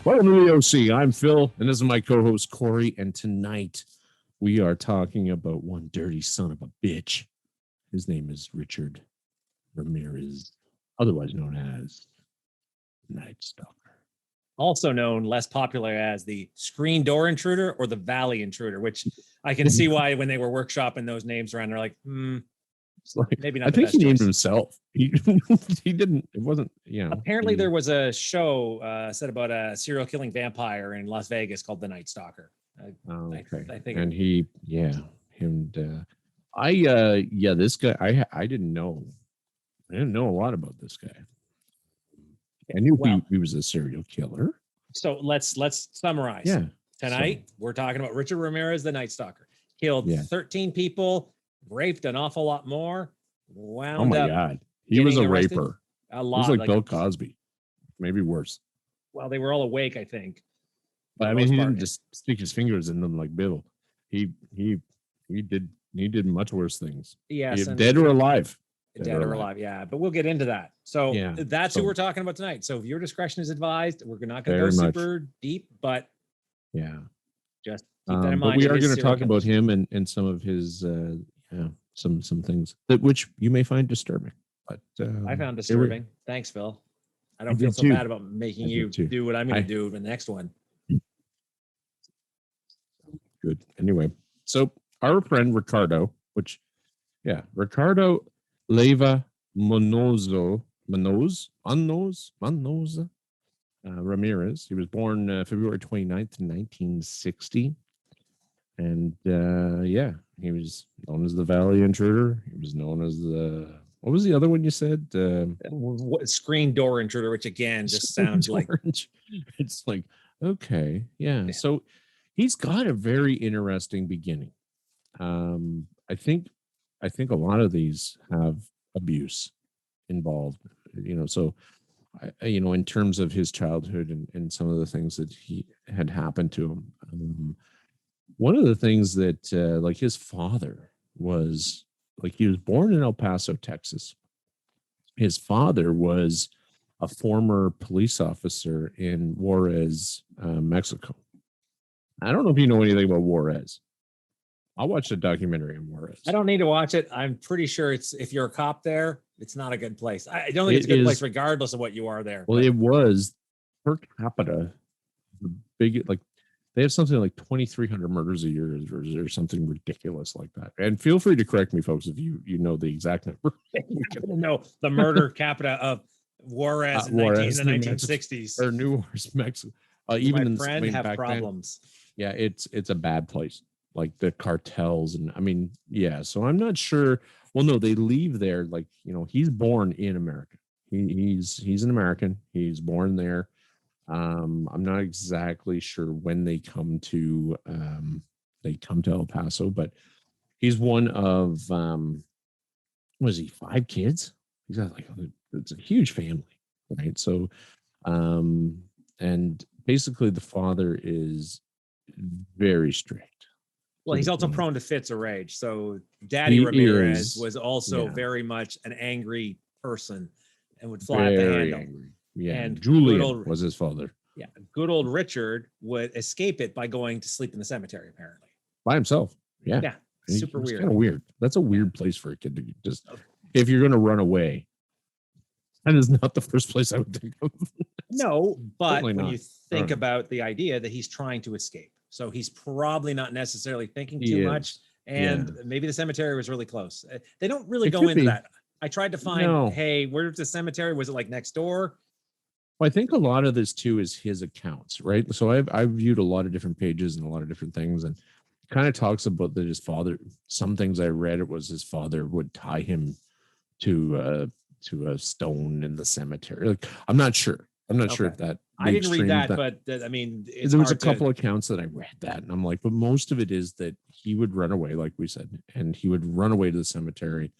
Welcome to the OC. I'm Phil, and this is my co-host Corey. And tonight we are talking about one dirty son of a bitch. His name is Richard Ramirez, otherwise known as Nightstalker. Also known, less popular as the screen door intruder or the valley intruder, which I can see why when they were workshopping those names around, they're like, maybe not. I think he named himself. He didn't. It wasn't. Apparently, there was a show said about a serial killing vampire in Las Vegas called the Nightstalker. Okay. I think. And this guy. I didn't know. I didn't know a lot about this guy. I knew he was a serial killer. So let's summarize. Yeah. Tonight we're talking about Richard Ramirez, the Nightstalker. Killed 13 people, raped an awful lot more. Oh my God. He was a raper. A lot. He was like Bill Cosby. Maybe worse. Well, they were all awake, I think. But I mean, he didn't just stick his fingers in them like Bill. He did much worse things. Yes. Dead or alive. Dead or alive, yeah. But we'll get into that. So that's who we're talking about tonight. So your discretion is advised. We're not going to go super deep, but just keep that in mind. But we are going to talk about him and some of his some things which you may find disturbing. But I found disturbing. Thanks, Phil. I don't feel so bad about making you do what I'm going to do in the next one. Good. Anyway, so our friend Ricardo, Ricardo Leyva Manoza Ramirez. He was born February 29th, 1960. And he was known as the Valley Intruder. He was known as what was the other one you said? Screen door intruder, which again just sounds like it's like, okay, yeah. So he's got a very interesting beginning. I think a lot of these have abuse involved, so in terms of his childhood and some of the things that he had happened to him. One of the things that like his father was like, he was born in El Paso, Texas. His father was a former police officer in Juarez, Mexico. I don't know if you know anything about Juarez. I watched a documentary on Juarez. I don't need to watch it. I'm pretty sure if you're a cop there, it's not a good place. I don't think it's a good place regardless of what you are there. Well, it was per capita, the big, like they have something like 2,300 murders a year or something ridiculous like that. And feel free to correct me, folks, if you know the exact number. No, the murder capita of Juarez in the 1960s. Or New Juarez, Mexico. Even my friend have problems. Then, it's a bad place. Like the cartels and so I'm not sure. Well, no, they leave there. Like, he's born in America. He's an American. He's born there. I'm not exactly sure when they come to El Paso, but he's one of was he 5 kids? He's got it's a huge family, right? So and basically the father is very strict. Well, he's also prone to fits of rage. So Daddy Ramirez was also very much an angry person and would fly at the handle. Angry. Yeah, and Julian was his father. Yeah, good old Richard would escape it by going to sleep in the cemetery, apparently. By himself. Yeah. Yeah, super weird. Kind of weird. That's a weird place for a kid to just, if you're going to run away. That is not the first place I would think of. No, but when you think about the idea that he's trying to escape. So he's probably not necessarily thinking too much. And maybe the cemetery was really close. They don't really go into that. I tried to find, hey, where's the cemetery? Was it like next door? Well, I think a lot of this too is his accounts, right? So I've viewed a lot of different pages and a lot of different things, and it kind of talks about that his father. Some things I read, it was his father would tie him to a stone in the cemetery. Like, I'm not sure. I'm not sure if that. I didn't read that, but I mean, there was a couple accounts that I read that, and I'm like, but most of it is that he would run away, like we said, and he would run away to the cemetery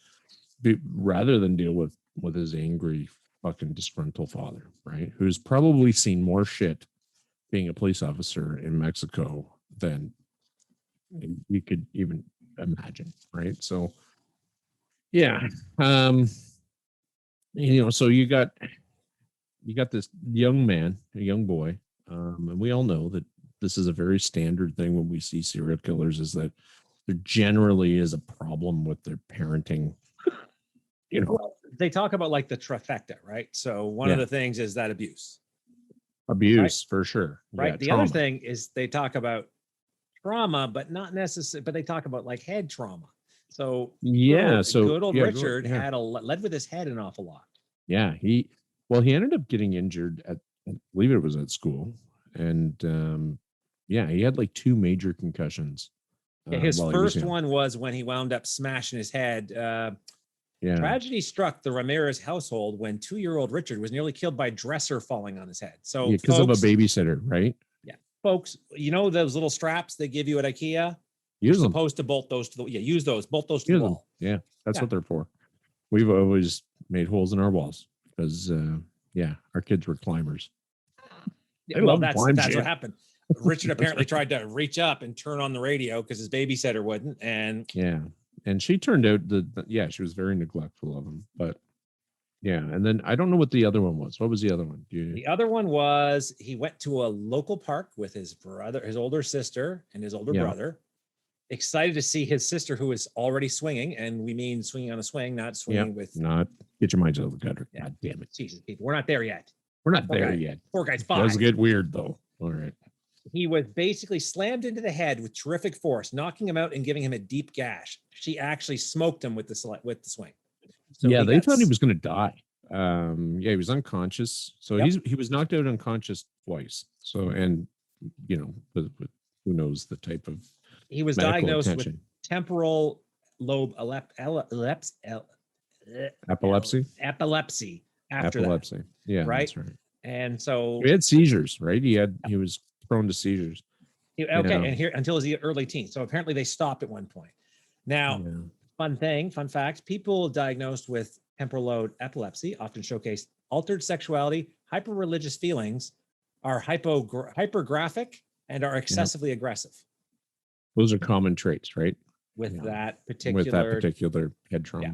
rather than deal with his angry, fucking disgruntled father, right? Who's probably seen more shit being a police officer in Mexico than you could even imagine, right? So, yeah, so you got this young man, a young boy, And we all know that this is a very standard thing when we see serial killers, is that there generally is a problem with their parenting. Well, they talk about like the trifecta, right? So one of the things is that abuse for sure, right? The other thing is they talk about trauma, but not necessarily, but they talk about like head trauma. So good old Richard had led with his head an awful lot. Yeah, he ended up getting injured at, I believe it was at school, and he had like 2 major concussions. His first one was when he wound up smashing his head. Tragedy struck the Ramirez household when 2-year-old Richard was nearly killed by a dresser falling on his head. So because of a babysitter, right? Yeah, folks, you know those little straps they give you at IKEA? You're supposed to bolt those to the use those, bolt those to the wall. Yeah, that's what they're for. We've always made holes in our walls because our kids were climbers. Well, that's what happened. Richard apparently tried to reach up and turn on the radio because his babysitter wouldn't. And she turned out she was very neglectful of him. But and then I don't know what the other one was. What was the other one? The other one was he went to a local park with his brother, his older sister, and his older brother. Excited to see his sister, who is already swinging, and we mean swinging on a swing, not swinging with. Not get your minds out of the gutter. Yeah. God damn it, Jesus, people, we're not there yet. We're not there yet. Poor guy's 5. Does get weird though. All right. He was basically slammed into the head with terrific force, knocking him out and giving him a deep gash. She actually smoked him with the swing. So they thought he was going to die. He was unconscious. So he was knocked out unconscious twice. So, and who knows the type of. He was diagnosed with temporal lobe epilepsy. Epilepsy. After that. Yeah, right. That's right. And so he had seizures, right? He was prone to seizures. And here until his early teens. So apparently they stopped at one point. Now, fun fact: people diagnosed with temporal lobe epilepsy often showcase altered sexuality, hyper-religious feelings, are hypergraphic, and are excessively aggressive. Those are common traits, right? With that particular head trauma. Yeah.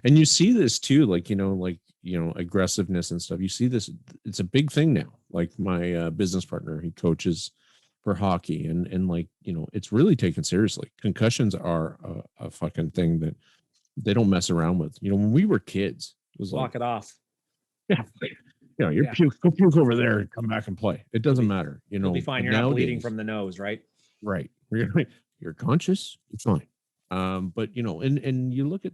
And you see this too, aggressiveness and stuff. You see this, it's a big thing now. Like my business partner, he coaches for hockey and it's really taken seriously. Concussions are a fucking thing that they don't mess around with. When we were kids, it was walk it off. Yeah. Go puke over there and come back and play. It doesn't matter. You'll be fine. You're not bleeding from the nose, right? Right. You're conscious. It's fine. But and you look at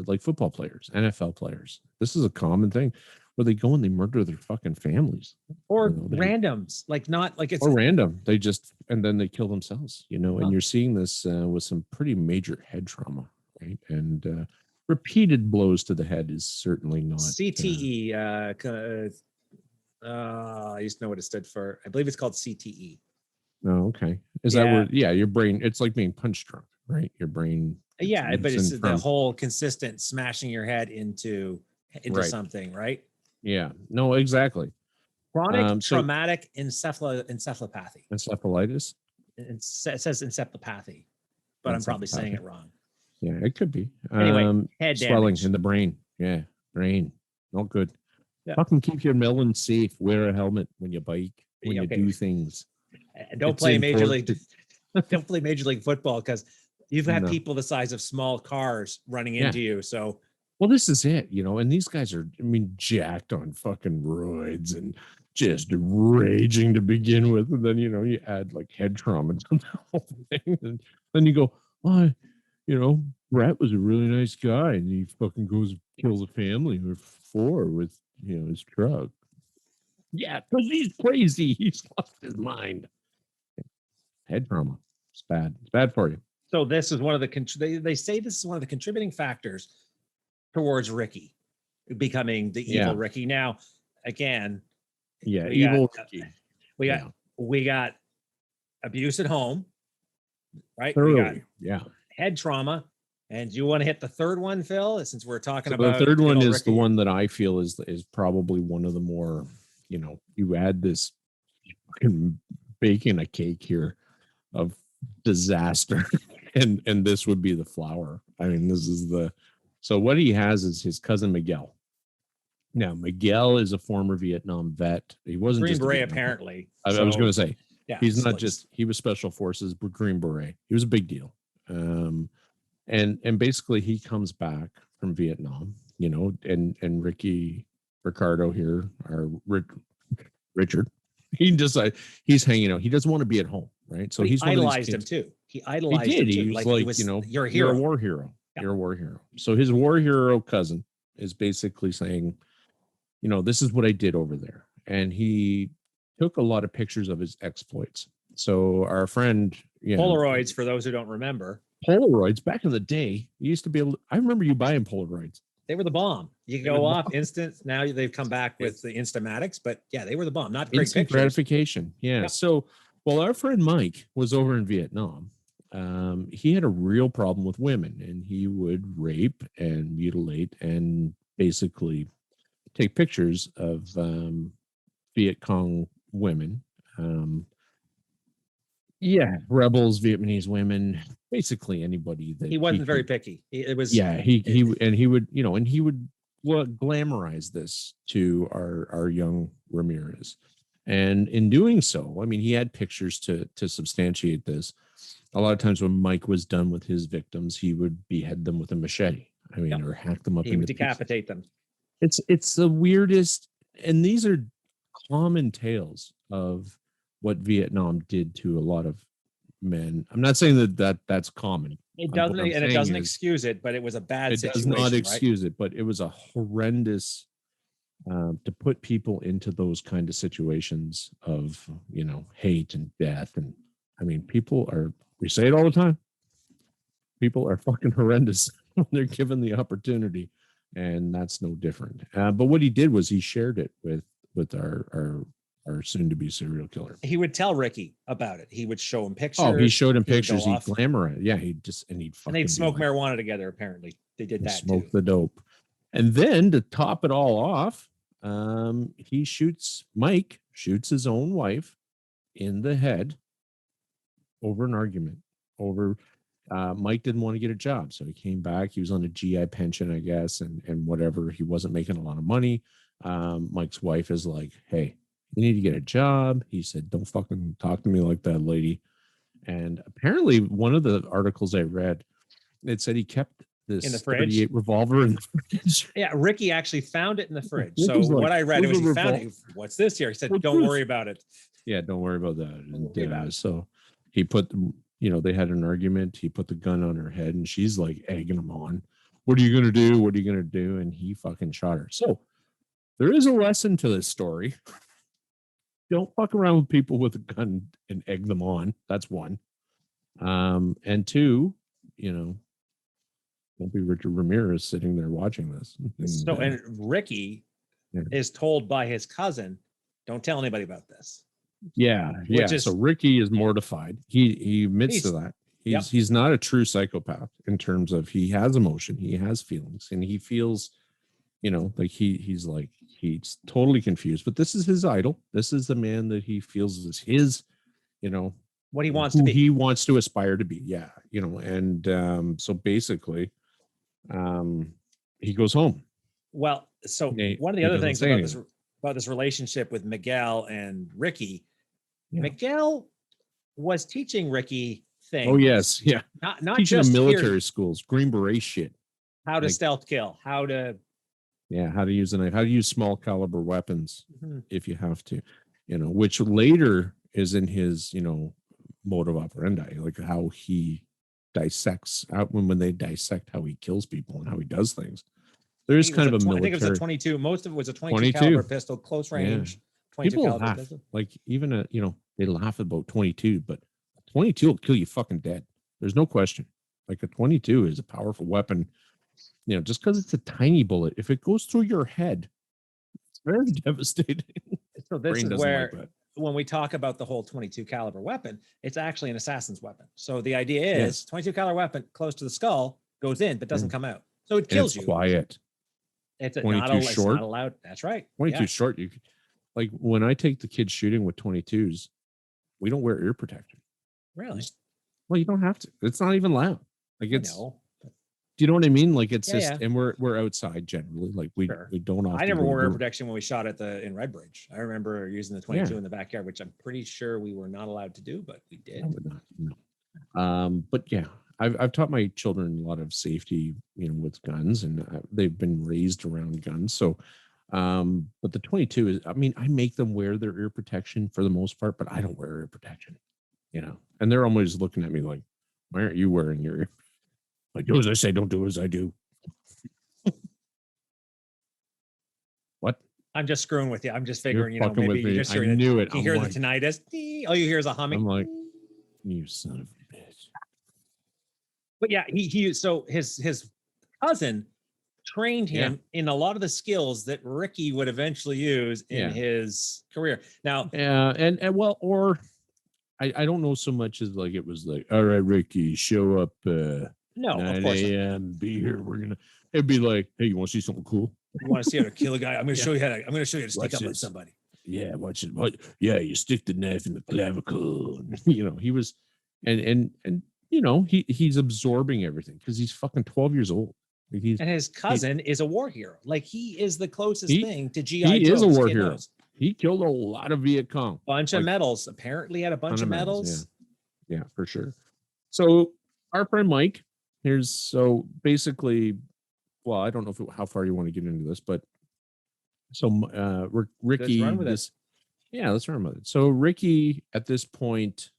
like football players, NFL players. This is a common thing where they go and they murder their fucking families, or randoms, not like it's or random. They just and then they kill themselves. And you're seeing this with some pretty major head trauma, right? And repeated blows to the head is certainly not CTE. I used to know what it stood for. I believe it's called CTE. Oh, okay. Is that where? Yeah, your brain. It's like being punch drunk, right? Your brain. Yeah, but it's the whole consistent smashing your head into something, right? Yeah. No, exactly. Chronic traumatic encephalopathy. Encephalitis. It says encephalopathy, but I'm probably saying it wrong. Yeah, it could be. Anyway, head swelling damage in the brain. Yeah, brain. Not good. Yeah. Fucking keep your melon safe. Wear a helmet when you bike. When you do things. Don't play Major League. Don't play Major League Football because you've had people the size of small cars running into you. So, well, this is it, and these guys are, jacked on fucking roids and just raging to begin with, and then you add like head trauma to the whole thing, and then you go, well, Brett was a really nice guy, and he fucking goes and kills a family or 4 with his truck. Yeah, because he's crazy. He's lost his mind. Head trauma. It's bad. It's bad for you. So this is one of the they say this is one of the contributing factors towards Ricky becoming the evil Ricky. Now, again, evil Ricky. We got abuse at home, right? Thoroughly. We got head trauma. And do you want to hit the third one, Phil? Since we're talking about the third one is Ricky. The one that I feel is probably one of the more, you add this fucking baking a cake here of disaster, and this would be the flower. This is so what he has is his cousin Miguel. Now, Miguel is a former Vietnam vet. He wasn't Green just Beret, apparently. I was going to say, yeah, he's not just, he was special forces, but Green Beret. He was a big deal. And basically he comes back from Vietnam, you know, and Ricardo here, our Richard, he decides he's hanging out. He doesn't want to be at home, right? So he idolized him too. He idolized him too. He was like, you know, you're a war hero. Yeah. You're a war hero. So his war hero cousin is basically saying, you know, this is what I did over there. And he took a lot of pictures of his exploits. So our friend, Polaroids, for those who don't remember. Polaroids back in the day, you used to be able to, I remember you buying Polaroids. They were the bomb. You could go off instant. Now they've come back with the Instamatics, but yeah, they were the bomb. Not great instant pictures. Gratification. Yeah. Yep. So while our friend Mike was over in Vietnam, he had a real problem with women, and he would rape and mutilate and basically take pictures of Viet Cong women. Rebels, Vietnamese women, basically anybody that he wasn't very picky. It was he would, you know, and he would glamorize this to our young Ramirez. And in doing so, I mean, he had pictures to substantiate this. A lot of times when Mike was done with his victims, he would behead them with a machete. I mean, or hack them up. He would decapitate them. It's the weirdest, and these are common tales of what Vietnam did to a lot of men. I'm not saying that's common. It doesn't, and it doesn't excuse it, but it was a bad situation. It does not excuse it, but it was a horrendous to put people into those kind of situations of, you know, hate and death. And I mean, we say it all the time. People are fucking horrendous when they're given the opportunity, and that's no different. But what he did was he shared it with our soon-to-be serial killer. He would tell Ricky about it. He would show him pictures. Oh, he showed him pictures. He'd glamorize. Yeah, he'd they'd smoke marijuana together. Apparently, they did that. Smoke the dope, and then to top it all off, Mike shoots his own wife in the head over an argument. Mike didn't want to get a job, so he came back. He was on a GI pension, I guess, and whatever. He wasn't making a lot of money. Mike's wife is like, "Hey, you need to get a job." He said, "Don't fucking talk to me like that, lady." And apparently, one of the articles I read, it said he kept this in the fridge 38 revolver in the fridge. Yeah, Ricky actually found it in the fridge. So what I read was he found it. What's this here? He said, "Don't worry about it." Yeah, don't worry about that. And so he put, you know, they had an argument. He put the gun on her head, and she's like egging him on. "What are you gonna do? What are you gonna do?" And he fucking shot her. So there is a lesson to this story. Don't fuck around with people with a gun and egg them on. That's one. And two, you know, don't be Richard Ramirez sitting there watching this. And Ricky is told by his cousin, "Don't tell anybody about this." Yeah. So Ricky is mortified. He admits to that. He's not a true psychopath in terms of he has emotion, he has feelings, and he feels, you know, like he's totally confused. But this is his idol. This is the man that he feels is his, you know, what he wants to be. He wants to aspire to be. Yeah, you know, and so basically, he goes home. Well, so one of the other things about this relationship with Miguel and Ricky, Miguel was teaching Ricky things. Oh yes, yeah. Not teaching just military schools, Green Beret shit. How to stealth kill, how to use a knife, how to use small caliber weapons if you have to, you know, which later is in his, you know, modus operandi, like how he dissects out when they dissect how he kills people and how he does things. There is kind of a military. I think it was a 22. Most of it was a 22 caliber pistol, close range. 22 people caliber laugh. Pistol. Like even you know, they laugh about 22, but 22 will kill you fucking dead. There's no question. Like a 22 is a powerful weapon. You know, just because it's a tiny bullet, if it goes through your head, it's very devastating. So this is where, when we talk about the whole 22 caliber weapon, it's actually an assassin's weapon. So the idea is 22 caliber weapon close to the skull goes in, but doesn't come out. So it kills you. Quiet. It's not short. It's not allowed. That's right. 22 short. You like when I take the kids shooting with 22s, we don't wear ear protection. Really? Well, you don't have to. It's not even loud. Like it's. Do you know what I mean? Like it's just, yeah. and we're outside generally. Like we don't often. I never wore ear protection when we shot in Redbridge. I remember using the 22 in the backyard, which I'm pretty sure we were not allowed to do, but we did. No. But yeah, I've taught my children a lot of safety, with guns, and they've been raised around guns. So, but the 22 is, I mean, I make them wear their ear protection for the most part, but I don't wear ear protection, and they're always looking at me like, why aren't you wearing your ear? Like, do as I say, don't do as I do. What? I'm just screwing with you. I'm just figuring, maybe you just I knew it. You hear the tinnitus. All you hear is a humming. I'm like, you son of a bitch. But yeah, so his cousin trained him in a lot of the skills that Ricky would eventually use in his career. Now, and well, or I don't know so much as like it was like, all right, Ricky, show up. No, 9 of course a.m. Be here. It'd be like, hey, you want to see something cool? You want to see how to kill a guy? I'm going to show you I'm going to show you how to sneak up on somebody. Yeah, watch it. Yeah, you stick the knife in the clavicle. He was, and he's absorbing everything because he's fucking 12 years old. And his cousin is a war hero. Like he is the closest thing to GI Joe. He is a war hero. He killed a lot of Viet Cong. Bunch of medals. Apparently had a bunch of medals. Yeah, for sure. So our friend Mike, basically, well, I don't know how far you want to get into this, but so Ricky, let's run with it. So Ricky, at this point,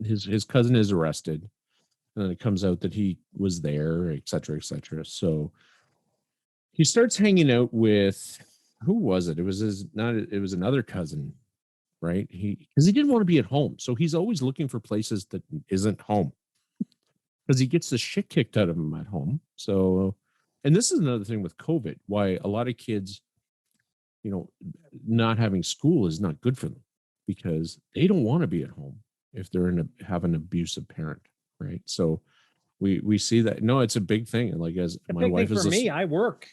his cousin is arrested, and then it comes out that he was there, et cetera, et cetera. So he starts hanging out with, who was it? It was another cousin, right? Because he didn't want to be at home, so he's always looking for places that isn't home, because he gets the shit kicked out of him at home. So, and this is another thing with COVID, why a lot of kids, not having school is not good for them, because they don't want to be at home if they're have an abusive parent, right? So we see that. No, it's a big thing. Like, as my wife is, for me, I work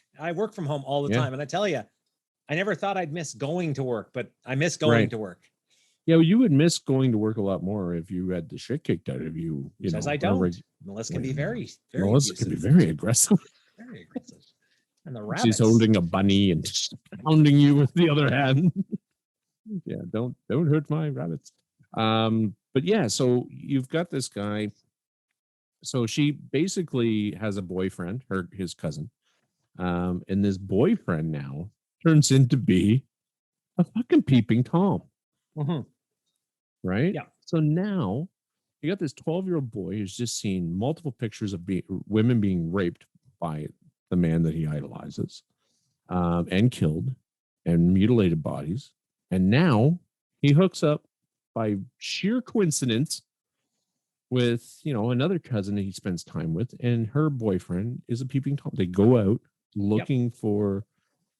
from home all the time, and I tell you, I never thought I'd miss going to work, but I miss going to work. Yeah, well, you would miss going to work a lot more if you had the shit kicked out of you. Because I don't. Melissa can be very, very Melissa can be very aggressive. Very aggressive. And the rabbits. She's holding a bunny and just pounding you with the other hand. Yeah, don't hurt my rabbits. But yeah, so you've got this guy. So she basically has a boyfriend, his cousin. And this boyfriend now turns into be a fucking peeping Tom. Mm-hmm. Right? Yeah. So now you got this 12-year-old boy who's just seen multiple pictures of women being raped by the man that he idolizes, and killed, and mutilated bodies. And now he hooks up by sheer coincidence with, another cousin that he spends time with, and her boyfriend is a peeping Tom. They go out looking for,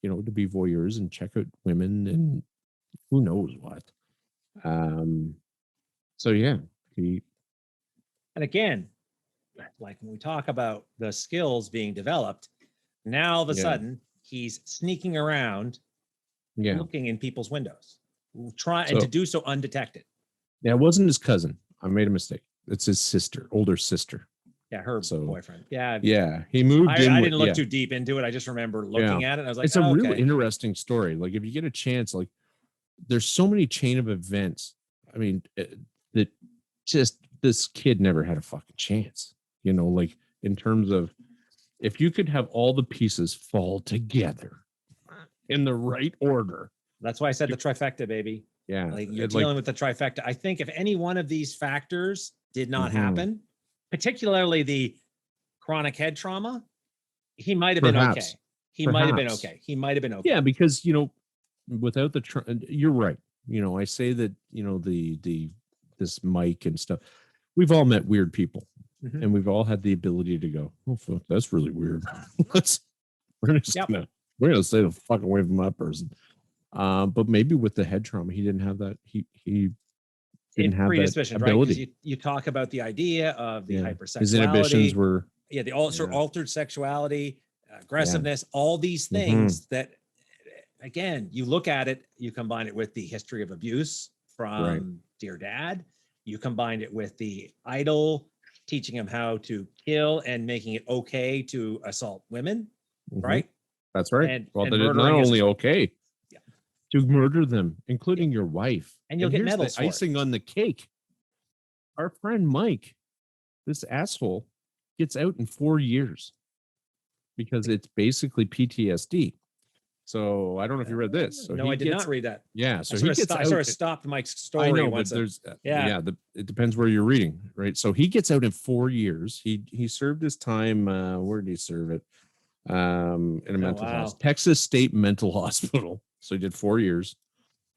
to be voyeurs and check out women and who knows what. So yeah, and again, like when we talk about the skills being developed, now all of a sudden he's sneaking around, looking in people's windows, and to do so undetected. Yeah, it wasn't his cousin. I made a mistake. It's his sister, older sister. Yeah, her boyfriend. Yeah. Yeah. He moved in. I didn't look too deep into it. I just remember looking at it. And I was like, it's a really interesting story. Like, if you get a chance, like, there's so many chain of events. I mean, that just, this kid never had a fucking chance, like, in terms of, if you could have all the pieces fall together in the right order. That's why I said the trifecta, baby. Yeah. Like, you're dealing with the trifecta. I think if any one of these factors did not happen, particularly the chronic head trauma, he might have been okay. He might have been okay. Yeah, because, without you're right. I say that, this Mike and stuff, we've all met weird people, and we've all had the ability to go, oh, fuck, that's really weird. We're gonna stay the fuck away from that person. But maybe with the head trauma, he didn't have that. He didn't have that ability. Right? You talk about the idea of the hypersexuality. His inhibitions were the altered sexuality, aggressiveness, all these things that, again, you look at it, you combine it with the history of abuse from Dear Dad, you combine it with the idol teaching him how to kill and making it okay to assault women, right? That's right. And Well, that is not only okay to murder them, including your wife. And you'll get medals for icing on the cake. Our friend Mike, this asshole, gets out in 4 years because it's basically PTSD. So I don't know if you read this. So no, I did not read that. Yeah, so I sort of stopped Mike's story. I know, but there's it depends where you're reading, right? So he gets out in 4 years. He served his time. Where did he serve it? In a mental hospital, Texas State Mental Hospital. So he did 4 years,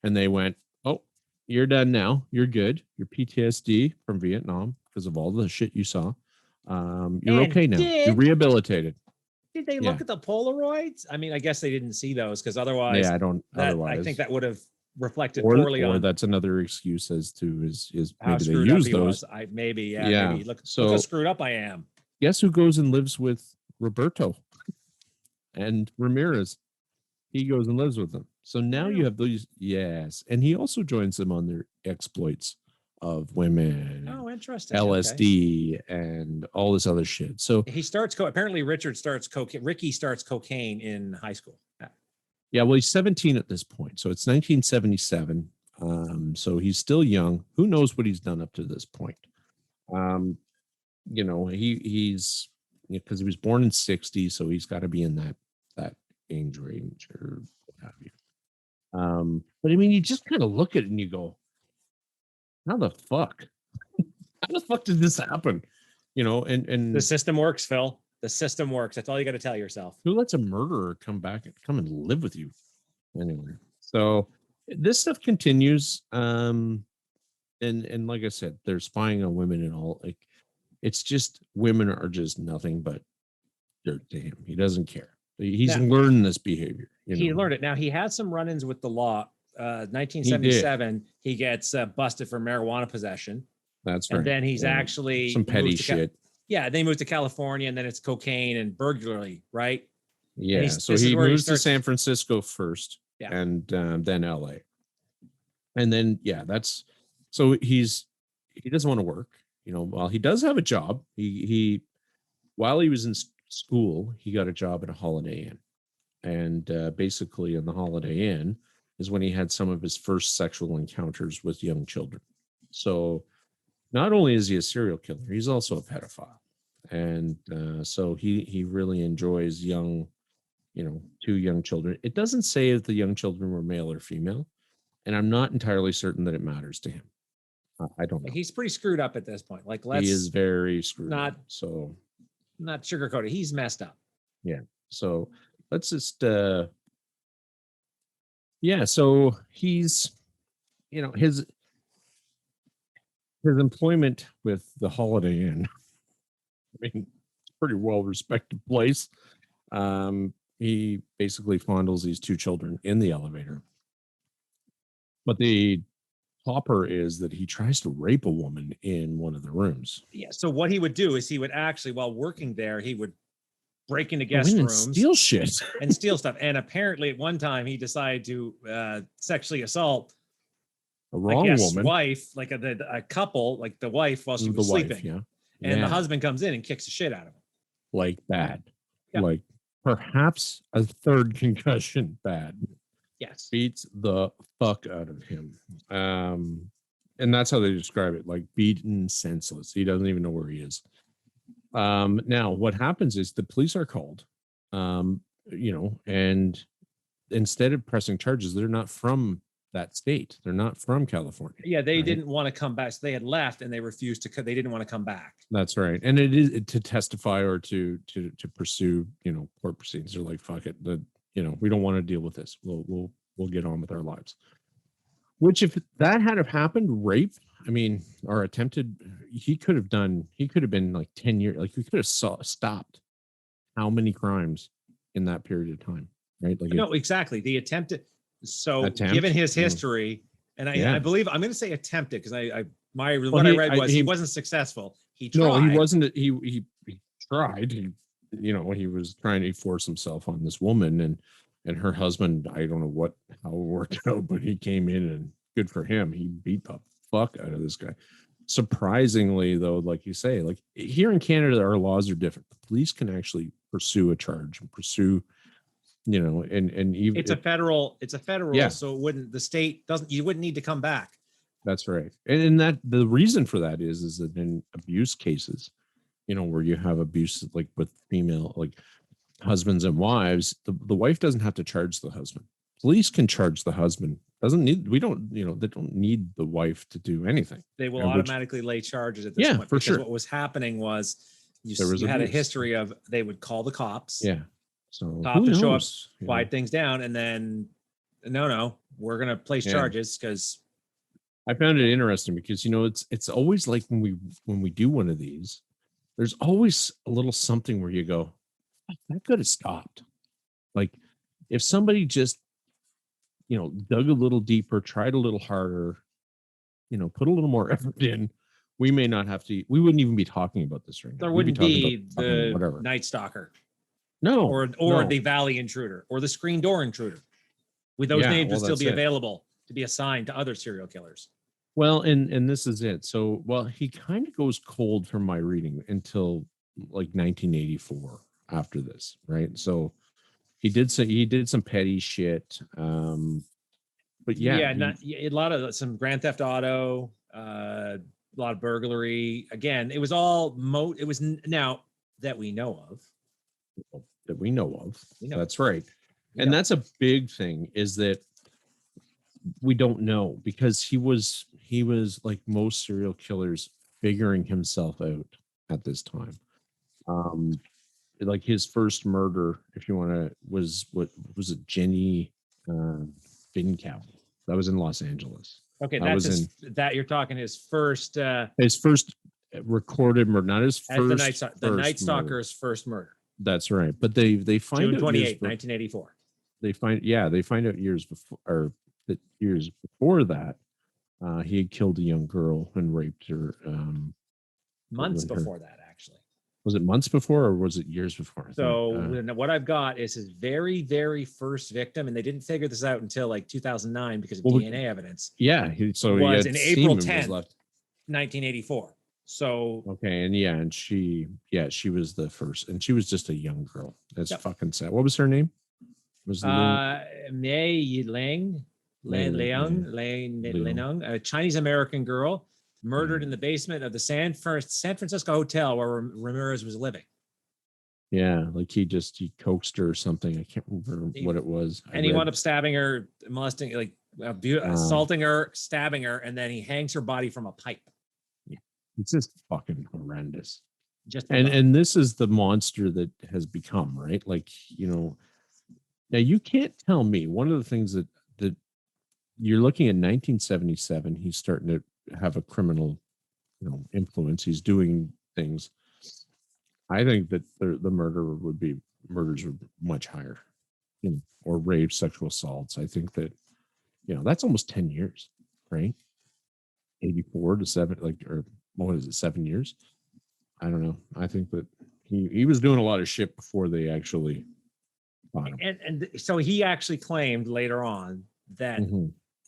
and they went, "Oh, you're done now. You're good. Your PTSD from Vietnam because of all the shit you saw. You're okay now. You're rehabilitated." Did they look at the Polaroids? I mean, I guess they didn't see those because otherwise, I think that would have reflected poorly on. Or that's another excuse as to his how maybe they use those. Maybe. Look how screwed up I am. Guess who goes and lives with Roberto and Ramirez? He goes and lives with them. So now you have these, and he also joins them on their exploits of women. Oh, interesting. LSD and all this other shit. So he starts apparently Ricky starts cocaine in high school. Yeah, well, he's 17 at this point. So it's 1977. So he's still young. Who knows what he's done up to this point? He's because he was born in 60, so he's got to be in that age range or what have you. But I mean, you just kind of look at it and you go, how the fuck? How the fuck did this happen? And the system works, Phil. The system works. That's all you got to tell yourself. Who lets a murderer come and live with you? Anyway, so this stuff continues. And like I said, they're spying on women and all. Like, it's just women are just nothing but dirt to him. He doesn't care. He's learned this behavior. He learned it. Now he had some run-ins with the law. 1977, he gets busted for marijuana possession. That's right. And then he's actually some petty shit. They moved to California, and then it's cocaine and burglary, right? Yeah. So he moves to San Francisco first, and then LA. And then that's so he doesn't want to work. While he does have a job, he while he was in school, he got a job at a Holiday Inn, and basically in the Holiday Inn is when he had some of his first sexual encounters with young children. So not only is he a serial killer, he's also a pedophile. And so he really enjoys two young children. It doesn't say if the young children were male or female, and I'm not entirely certain that it matters to him. I don't know. He's pretty screwed up at this point. He is very screwed up. So not sugarcoated. He's messed up. Yeah. So let's just so he's his employment with the Holiday Inn. I mean, it's a pretty well respected place. He basically fondles these two children in the elevator. But the topper is that he tries to rape a woman in one of the rooms. Yeah. So what he would do is he would actually, while working there, he would break into guest rooms, steal shit, and steal stuff. And apparently, at one time, he decided to sexually assault a wrong woman, wife, like a couple, like the wife while she was sleeping. And the husband comes in and kicks the shit out of him. Like bad. Yeah. Like perhaps a third concussion bad. Yes. Beats the fuck out of him. And that's how they describe it, like beaten senseless. He doesn't even know where he is. Now what happens is the police are called, and instead of pressing charges, they're not from that state. They're not from California. Yeah, they didn't want to come back. So they had left and they refused to. They didn't want to come back. That's right. And it is to testify or to pursue, court proceedings. They're like, fuck it. We don't want to deal with this. We'll get on with our lives. Which, if that had have happened, rape, or attempted, he could have been like 10 years. Like, we could have stopped how many crimes in that period of time, right? Like, no, exactly. The attempted. So given his history, and I believe I'm going to say attempted because I read was he wasn't successable. He tried. No, he wasn't. He tried. He was trying to force himself on this woman, and her husband. I don't know how it worked out, but he came in and good for him. He beat the fuck out of this guy. surprisingly, though, like you say, like here in Canada, our laws are different. The police can actually pursue a charge and pursue, and even it's a federal, yeah. So the state you wouldn't need to come back. That's right. And that the reason for that is that in abuse cases, where you have abuse like with female, like husbands and wives, the wife doesn't have to charge the husband. Police can charge the husband. They don't need the wife to do anything. They will automatically lay charges at this point. For sure. What was happening was you had a history of, they would call the cops. Yeah. So cops would show up, quiet things down, and then no, we're gonna place charges because I found it interesting because it's always like when we do one of these, there's always a little something where you go, that could have stopped. Like if somebody just dug a little deeper, tried a little harder, put a little more effort in, we may not have to. We wouldn't even be talking about this right now. There wouldn't be the Nightstalker, or the Valley Intruder, or the Screen Door Intruder. With those names would still be available to be assigned to other serial killers. Well, and this is it. So, he kind of goes cold from my reading until like 1984 after this, right? So he did some petty shit. But a lot of some Grand Theft Auto, a lot of burglary. Again, it was all it was now that we know of. That's right. And that's a big thing, is that we don't know, because he was like most serial killers figuring himself out at this time. Like his first murder, if you want to, was Jenny Fincow. That was in Los Angeles. Okay, that you're talking his first recorded murder, not his first. The Nightstalker's first murder. That's right. But they find June 28, 1984. They find out years before that he had killed a young girl and raped her. Months before that, actually. Was it months before, or was it years before? What I've got is his very, very first victim, and they didn't figure this out until like 2009 because of DNA evidence. Yeah, was in April 10th, 1984. So okay, and she was the first, and she was just a young girl. That's fucking sad. What was her name? Mei Leung, a Chinese American girl murdered in the basement of the San Francisco hotel where Ramirez was living. Yeah, like he coaxed her or something. I can't remember what it was. And he wound up stabbing her, molesting, like assaulting her, stabbing her, and then he hangs her body from a pipe. Yeah, it's just fucking horrendous. And this is the monster that has become, right? Like, now you can't tell me, one of the things that you're looking at 1977, he's starting to have a criminal influence. He's doing things. I think that the murders would be much higher, or rape, sexual assaults. I think that that's almost 10 years, right? 84 to 7, or what is it, 7 years? I don't know. I think that he was doing a lot of shit before they actually caught him. And so he actually claimed later on that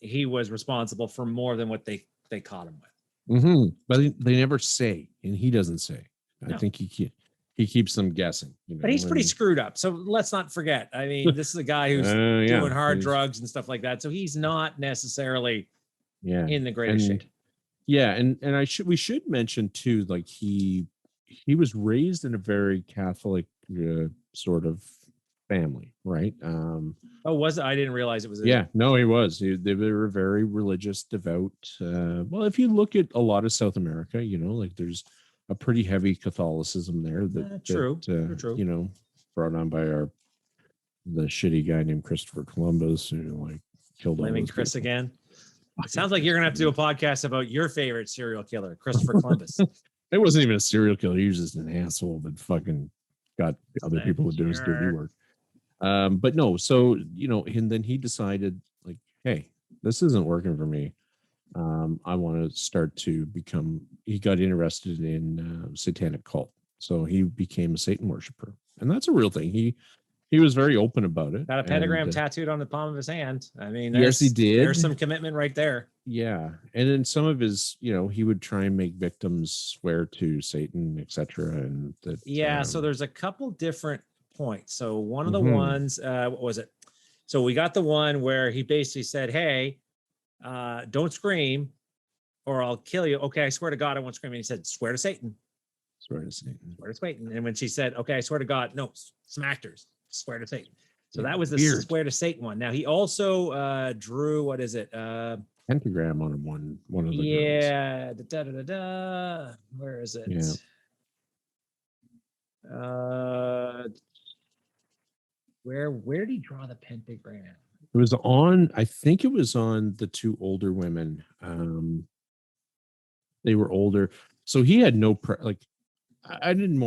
he was responsible for more than what they caught him with. But they never say, and he doesn't say. No. I think he keeps them guessing. But he's pretty screwed up. So let's not forget. I mean, this is a guy who's doing hard drugs and stuff like that. So he's not necessarily in the greatest shape. Yeah, and we should mention too, like he was raised in a very Catholic sort of family, right? Was it? I didn't realize it was. No, he was. They were very religious, devout. Well, if you look at a lot of South America, like there's a pretty heavy Catholicism there. True. Brought on by the shitty guy named Christopher Columbus, who killed all those Chris people. Again. It sounds like you're gonna have to do a podcast about your favorite serial killer, Christopher Columbus. It wasn't even a serial killer. He was just an asshole that fucking got other people to do his dirty work. But no, so and then he decided, like, hey, this isn't working for me. I want to start to he got interested in satanic cult. So he became a Satan worshiper. And that's a real thing. He he was very open about it. Got a pentagram tattooed on the palm of his hand. I mean, yes, he did. There's some commitment right there. Yeah, and then some of his, he would try and make victims swear to Satan, etc. And that. Yeah, so there's a couple different points. So one of the ones, what was it? So we got the one where he basically said, "Hey, don't scream, or I'll kill you." Okay, I swear to God, I won't scream. And he said, "Swear to Satan." Swear to Satan. Swear to Satan. And when she said, "Okay, I swear to God," no, smacked her. Swear to Satan. So that was the swear to Satan one. Now he also drew, what is it? Pentagram on one of the girls. Where is it? Where did he draw the pentagram? It was on, I think it was on the two older women. They were older, so he had no I didn't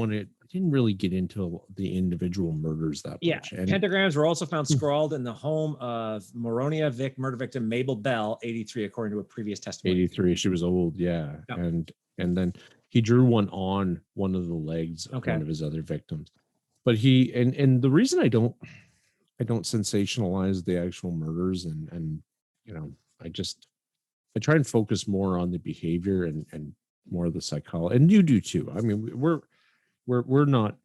really get into the individual murders that much. And pentagrams were also found scrawled in the home of Moronia Vic murder victim Mabel Bell, 83, according to a previous testimony. 83, she was old, yeah. Yep. And then he drew one on one of the legs of one of his other victims. But he and the reason I don't sensationalize the actual murders and I try and focus more on the behavior and more of the psychology, and you do too. I mean, we're not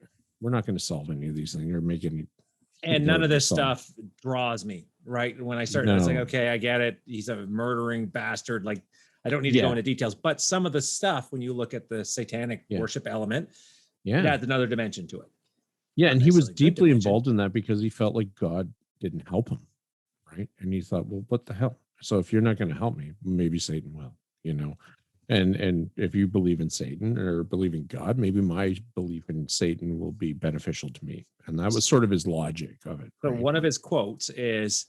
going to solve any of these things or make any. And none of this stuff draws me, right? When I started, it's like, okay, I get it. He's a murdering bastard. Like, I don't need to go into details, but some of the stuff, when you look at the satanic worship element, it adds another dimension to it. Yeah, and he was deeply involved in that because he felt like God didn't help him, right? And he thought, well, what the hell? So if you're not going to help me, maybe Satan will, And if you believe in Satan or believe in God, maybe my belief in Satan will be beneficial to me. And that was sort of his logic of it. So one of his quotes is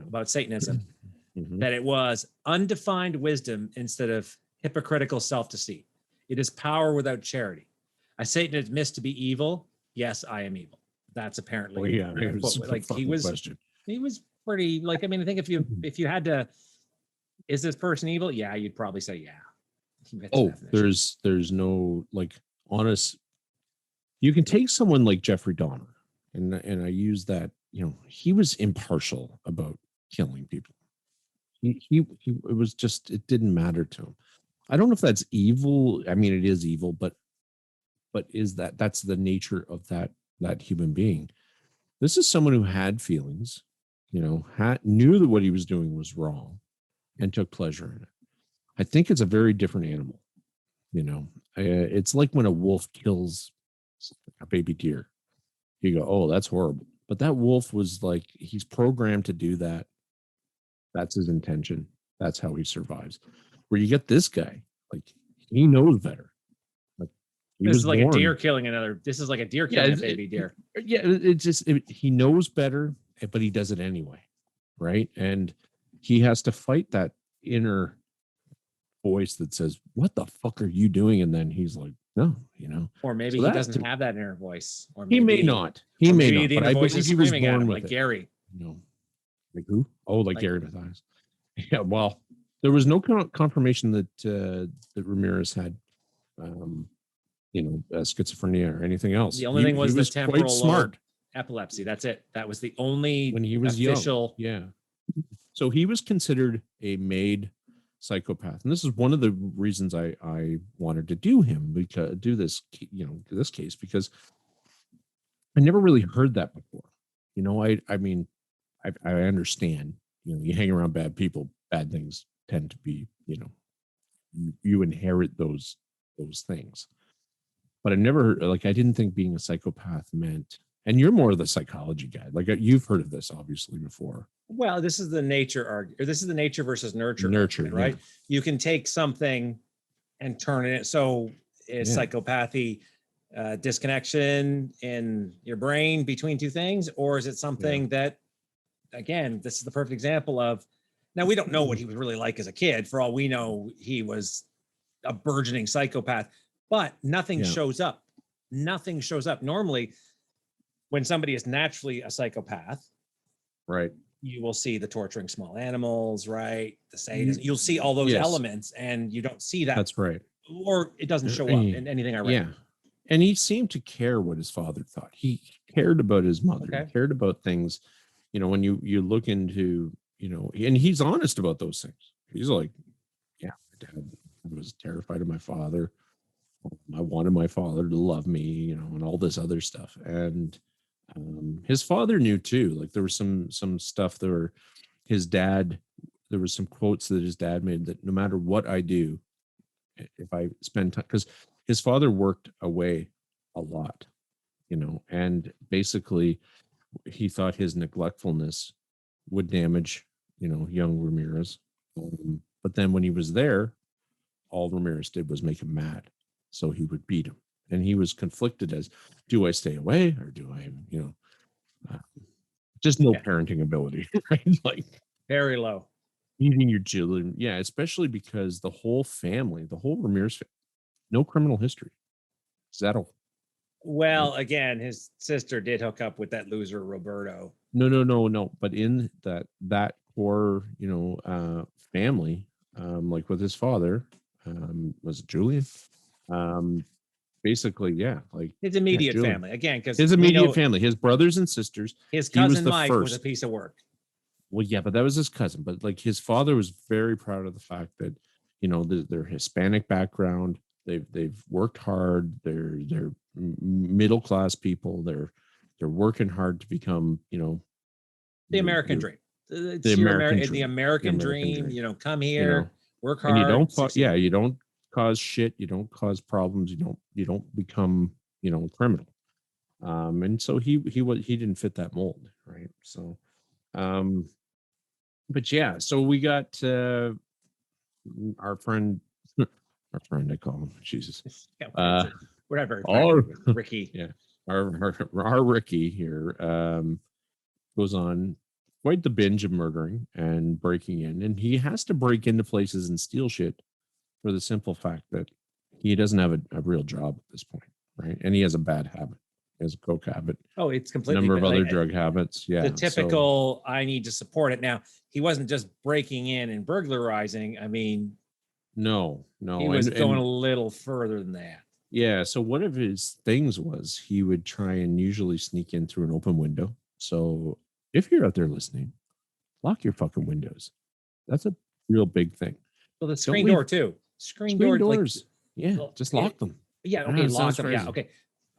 about Satanism, that it was undefined wisdom instead of hypocritical self-deceit. It is power without charity. Satan admits to be evil. Yes, I am evil. That's apparently he was pretty like, I mean, I think if you had to, is this person evil? Yeah, you'd probably say yeah. There's no honest. You can take someone like Jeffrey Dahmer, and I use that. He was impartial about killing people. It was just, it didn't matter to him. I don't know if that's evil. I mean, it is evil, but that's the nature of that human being. This is someone who had feelings, knew that what he was doing was wrong, and took pleasure in it. I think it's a very different animal. It's like when a wolf kills a baby deer. You go, oh, that's horrible. But that wolf was like, he's programmed to do that. That's his intention. That's how he survives. Where you get this guy, he knows better. This is like a deer killing another. This is like a deer killing a baby deer. Yeah, it's just he knows better, but he does it anyway, right? And he has to fight that inner voice that says, "What the fuck are you doing?" And then he's like, "No," Or maybe he doesn't have that inner voice. Or maybe, he may not. He may not. But I believe he was born with like it. Gary. Like who? Oh, like Gary Mathias. Yeah. Well, there was no confirmation that Ramirez had. Schizophrenia or anything else. The only thing was the temporal lobe epilepsy. That's it. That was the only when he was official. Young. Yeah. So he was considered a made psychopath, and this is one of the reasons I wanted to do this case, because I never really heard that before. I mean, I understand. You hang around bad people, bad things tend to be. You inherit those things. But I never I didn't think being a psychopath meant, and you're more of the psychology guy. You've heard of this obviously before. Well, this is the nature this is the nature versus nurture. Argument, right? Yeah. You can take something and turn it. So is psychopathy disconnection in your brain between two things, or is it something that, again, this is the perfect example of, now we don't know what he was really like as a kid. For all we know, he was a burgeoning psychopath. But nothing shows up. Nothing shows up. Normally, when somebody is naturally a psychopath, right, you will see the torturing small animals, right? The sadism. You'll see all those elements, and you don't see that. That's right. Or it doesn't show up in anything I read. Yeah. And he seemed to care what his father thought. He cared about his mother. Okay. He cared about things, when you look into, and he's honest about those things. He's like, yeah, my dad was terrified of my father. I wanted my father to love me, and all this other stuff. And his father knew too. Like there was some stuff there. His dad, there was some quotes that his dad made that no matter what I do, if I spend time, because his father worked away a lot, and basically he thought his neglectfulness would damage, young Ramirez. But then when he was there, all Ramirez did was make him mad. So he would beat him. And he was conflicted as, do I stay away or do I, just no parenting ability, right? Like very low. Beating your children. Yeah, especially because the whole family, the whole Ramirez family, no criminal history. Settle. Well, again, his sister did hook up with that loser Roberto. No. But in that core, family, like with his father, was it Julian? Basically, yeah, like his immediate family again, because his immediate family, his brothers and sisters. His cousin Mike was a piece of work. Well, yeah, but that was his cousin. But like his father was very proud of the fact that, their Hispanic background. They've worked hard. They're middle class people. They're working hard to become, the American dream. The American dream. Come here, work hard. And you don't cause shit. You don't cause problems. You don't become, criminal. And so he didn't fit that mold, right? So, but yeah, so we got our friend, I call him, Jesus. Whatever. Ricky. Yeah. Our Ricky here goes on quite the binge of murdering and breaking in. And he has to break into places and steal shit for the simple fact that he doesn't have a real job at this point, right? And he has a bad habit. He has a coke habit. Oh, it's completely number of other drug habits. Yeah. The typical, I need to support it. Now, he wasn't just breaking in and burglarizing. I mean, no. He was going a little further than that. Yeah. So one of his things was he would try and usually sneak in through an open window. So if you're out there listening, lock your fucking windows. That's a real big thing. Well, the screen door too. Screen doors. Just lock them. Yeah. Okay. Lock them. Yeah. Okay.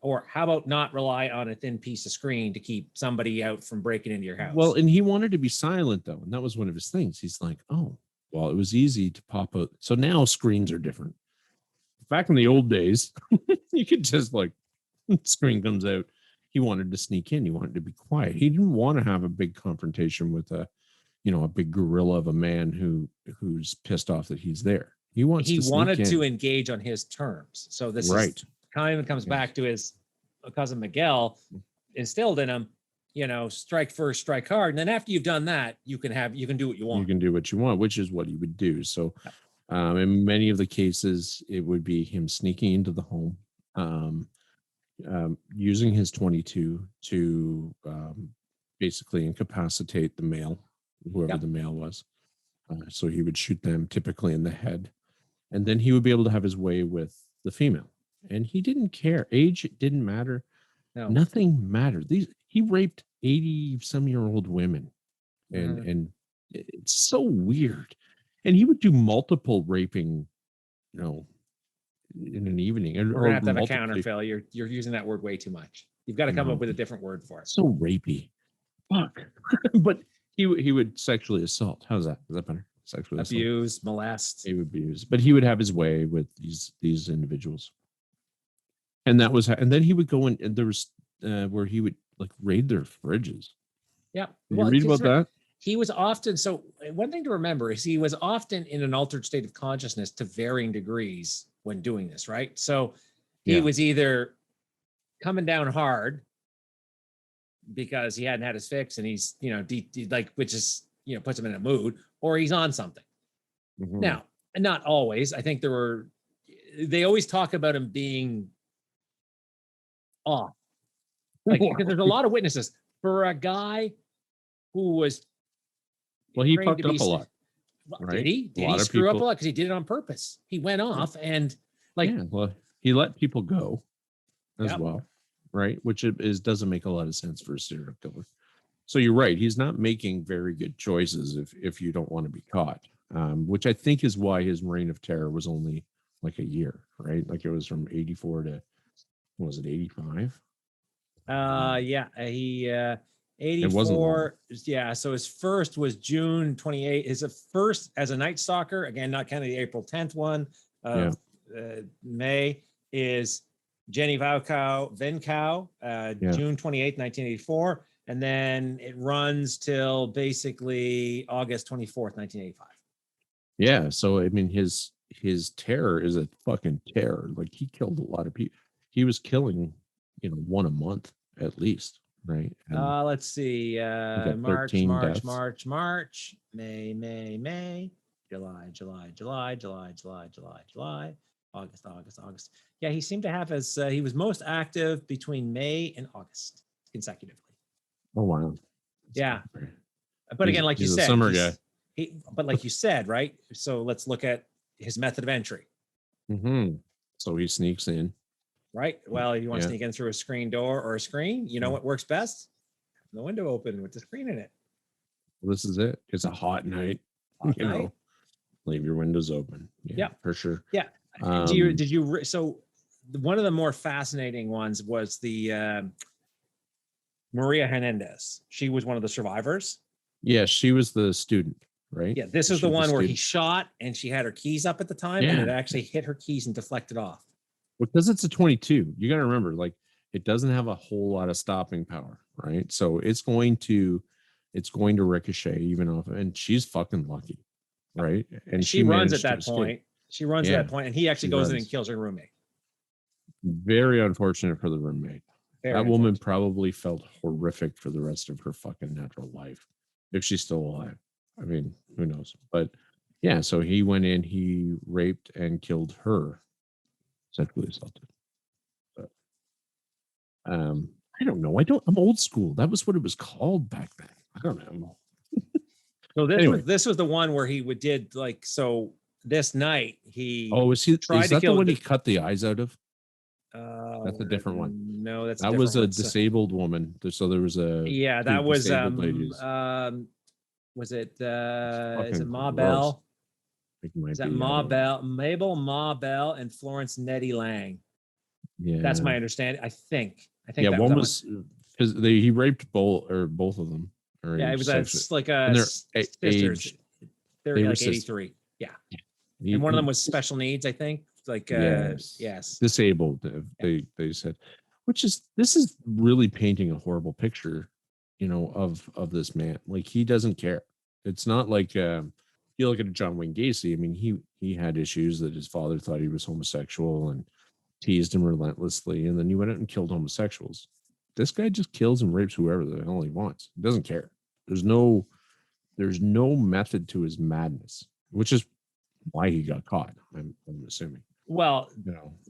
Or how about not rely on a thin piece of screen to keep somebody out from breaking into your house? Well, and he wanted to be silent though. And that was one of his things. He's like, oh, well, it was easy to pop out. So now screens are different. Back in the old days, you could just like, screen comes out. He wanted to sneak in. He wanted to be quiet. He didn't want to have a big confrontation with a big gorilla of a man who's pissed off that he's there. He wanted to engage on his terms. So this is kind of comes back to his cousin Miguel instilled in him, strike first, strike hard. And then after you've done that, you can do what you want. You can do what you want, which is what he would do. So in many of the cases, it would be him sneaking into the home, using his 22 to basically incapacitate the male, whoever the male was. So he would shoot them typically in the head. And then he would be able to have his way with the female. And he didn't care. Age didn't matter. No. Nothing mattered. He raped 80-some-year-old women. And it's so weird. And he would do multiple raping, in an evening. We're going to have to have a counter, Phil. You're using that word way too much. You've got to come up with a different word for it. So rapey. Fuck. But he would sexually assault. How's that? Is that better? Sexually abuse, molest. He would abuse. But he would have his way with these individuals. And that was, and then he would go in, and there was where he would like raid their fridges. Yeah. Did you read about that? He was often, so one thing to remember is he was often in an altered state of consciousness to varying degrees when doing this, right? So he was either coming down hard because he hadn't had his fix and he's, which is, puts him in a mood, or he's on something. Mm-hmm. Now, not always. I think they always talk about him being off. Because there's a lot of witnesses for a guy who was. Well, he fucked up a lot. Right? Did he? Did he screw up a lot? Because he did it on purpose. He went off and he let people go. as well, right? Which doesn't make a lot of sense for a serial killer. So you're right. He's not making very good choices if you don't want to be caught, which I think is why his reign of terror was only like a year, right? Like it was from 84 to, what was it, 85? He 84. Yeah, so his first was June 28. His first as a Night Stalker, again, not counting the April 10th one of May, is Jenny Venkow, June 28th, 1984. And then it runs till basically August 24th, 1985. Yeah. So, I mean, his terror is a fucking terror. Like he killed a lot of people. He was killing, one a month at least. Right. And let's see. March, May, July, August. Yeah, he seemed to have he was most active between May and August consecutively. Oh wow. Yeah. But again, like you said, summer guy. But like you said, right? So let's look at his method of entry. Mm-hmm. So he sneaks in. Right. Well, you want to sneak in through a screen door or a screen, you know what works best? The window open with the screen in it. Well, this is it. It's a hot night. Know, leave your windows open. Yeah, for sure. Yeah. So one of the more fascinating ones was the Maria Hernandez. She was one of the survivors. Yeah, she was the student, right? Yeah, this is the one where he shot and she had her keys up at the time and it actually hit her keys and deflected off. Because it's a 22. You got to remember, like, it doesn't have a whole lot of stopping power, right? So it's going to ricochet even off, and she's fucking lucky, right? And she runs at that point. She runs at that point, and he actually goes in and kills her roommate. Very unfortunate for the roommate. That woman probably felt horrific for the rest of her fucking natural life, if she's still alive. I mean, who knows? But yeah, so he went in, he raped and killed her, sexually assaulted. But I don't know. I'm old school. That was what it was called back then. I don't know. So this was the one where he did like, so this night he tried to kill the one he cut the eyes out of? That's a different one. No, that was a disabled woman. So there was a that was was it is it Ma Bell? Is that Ma Bell, Mabel Ma Bell, and Florence Nettie Lang? Yeah, that's my understanding. I think. Yeah, one was because he raped both of them. Yeah, it was like a sisters. They were like 83. Yeah, and one of them was special needs, I think. Like yes, disabled. They said, this is really painting a horrible picture, of this man. Like he doesn't care. It's not like you look at John Wayne Gacy. I mean, he had issues that his father thought he was homosexual and teased him relentlessly, and then he went out and killed homosexuals. This guy just kills and rapes whoever the hell he wants. He doesn't care. There's no method to his madness, which is why he got caught. I'm assuming. Well,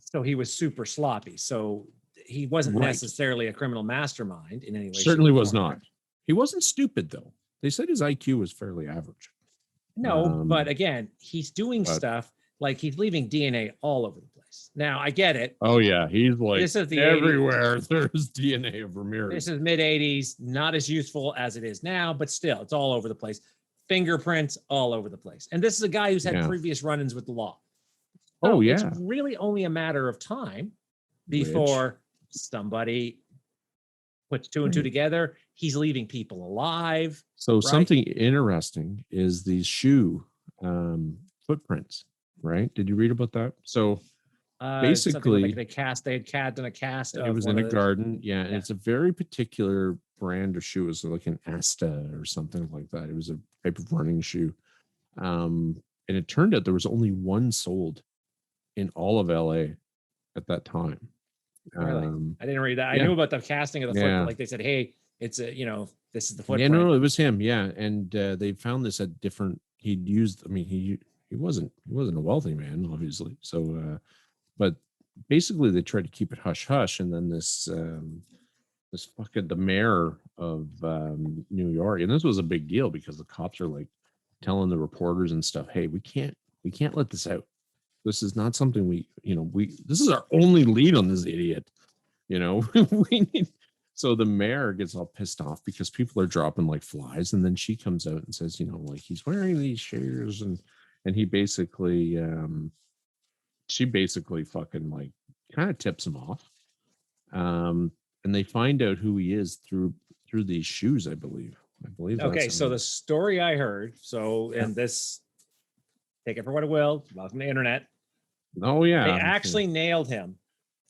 so he was super sloppy. So he wasn't necessarily a criminal mastermind in any way. Certainly was not. He wasn't stupid though. They said his IQ was fairly average. No, but again, he's doing stuff like he's leaving DNA all over the place. Now I get it. Oh yeah, he's like this is everywhere. 80s. There's DNA of Ramirez. This is mid 80s, not as useful as it is now, but still, it's all over the place. Fingerprints all over the place. And this is a guy who's had previous run-ins with the law. So it's really only a matter of time before somebody puts two and two together. He's leaving people alive. So something interesting is these shoe footprints, right? Did you read about that? So basically like they had done a cast. It was in a garden. Yeah. And it's a very particular brand of shoe. It was like an Asta or something like that. It was a type of running shoe. And it turned out there was only one sold in all of LA at that time. Really? I didn't read that. I knew about the casting of the foot, but like they said, hey, it's this is the footprint. Yeah, no, it was him. Yeah. And they found this at different, he wasn't a wealthy man, obviously. So, but basically they tried to keep it hush hush. And then this the mayor of New York, and this was a big deal because the cops are like telling the reporters and stuff, hey, we can't let this out. This is not something this is our only lead on this idiot. we need. So the mayor gets all pissed off because people are dropping like flies, and then she comes out and says, like he's wearing these shoes, and he basically, she basically fucking like kind of tips him off, and they find out who he is through these shoes, I believe. Okay, so the story I heard, and this, take it for what it will, welcome to the internet. Oh yeah, they actually nailed him.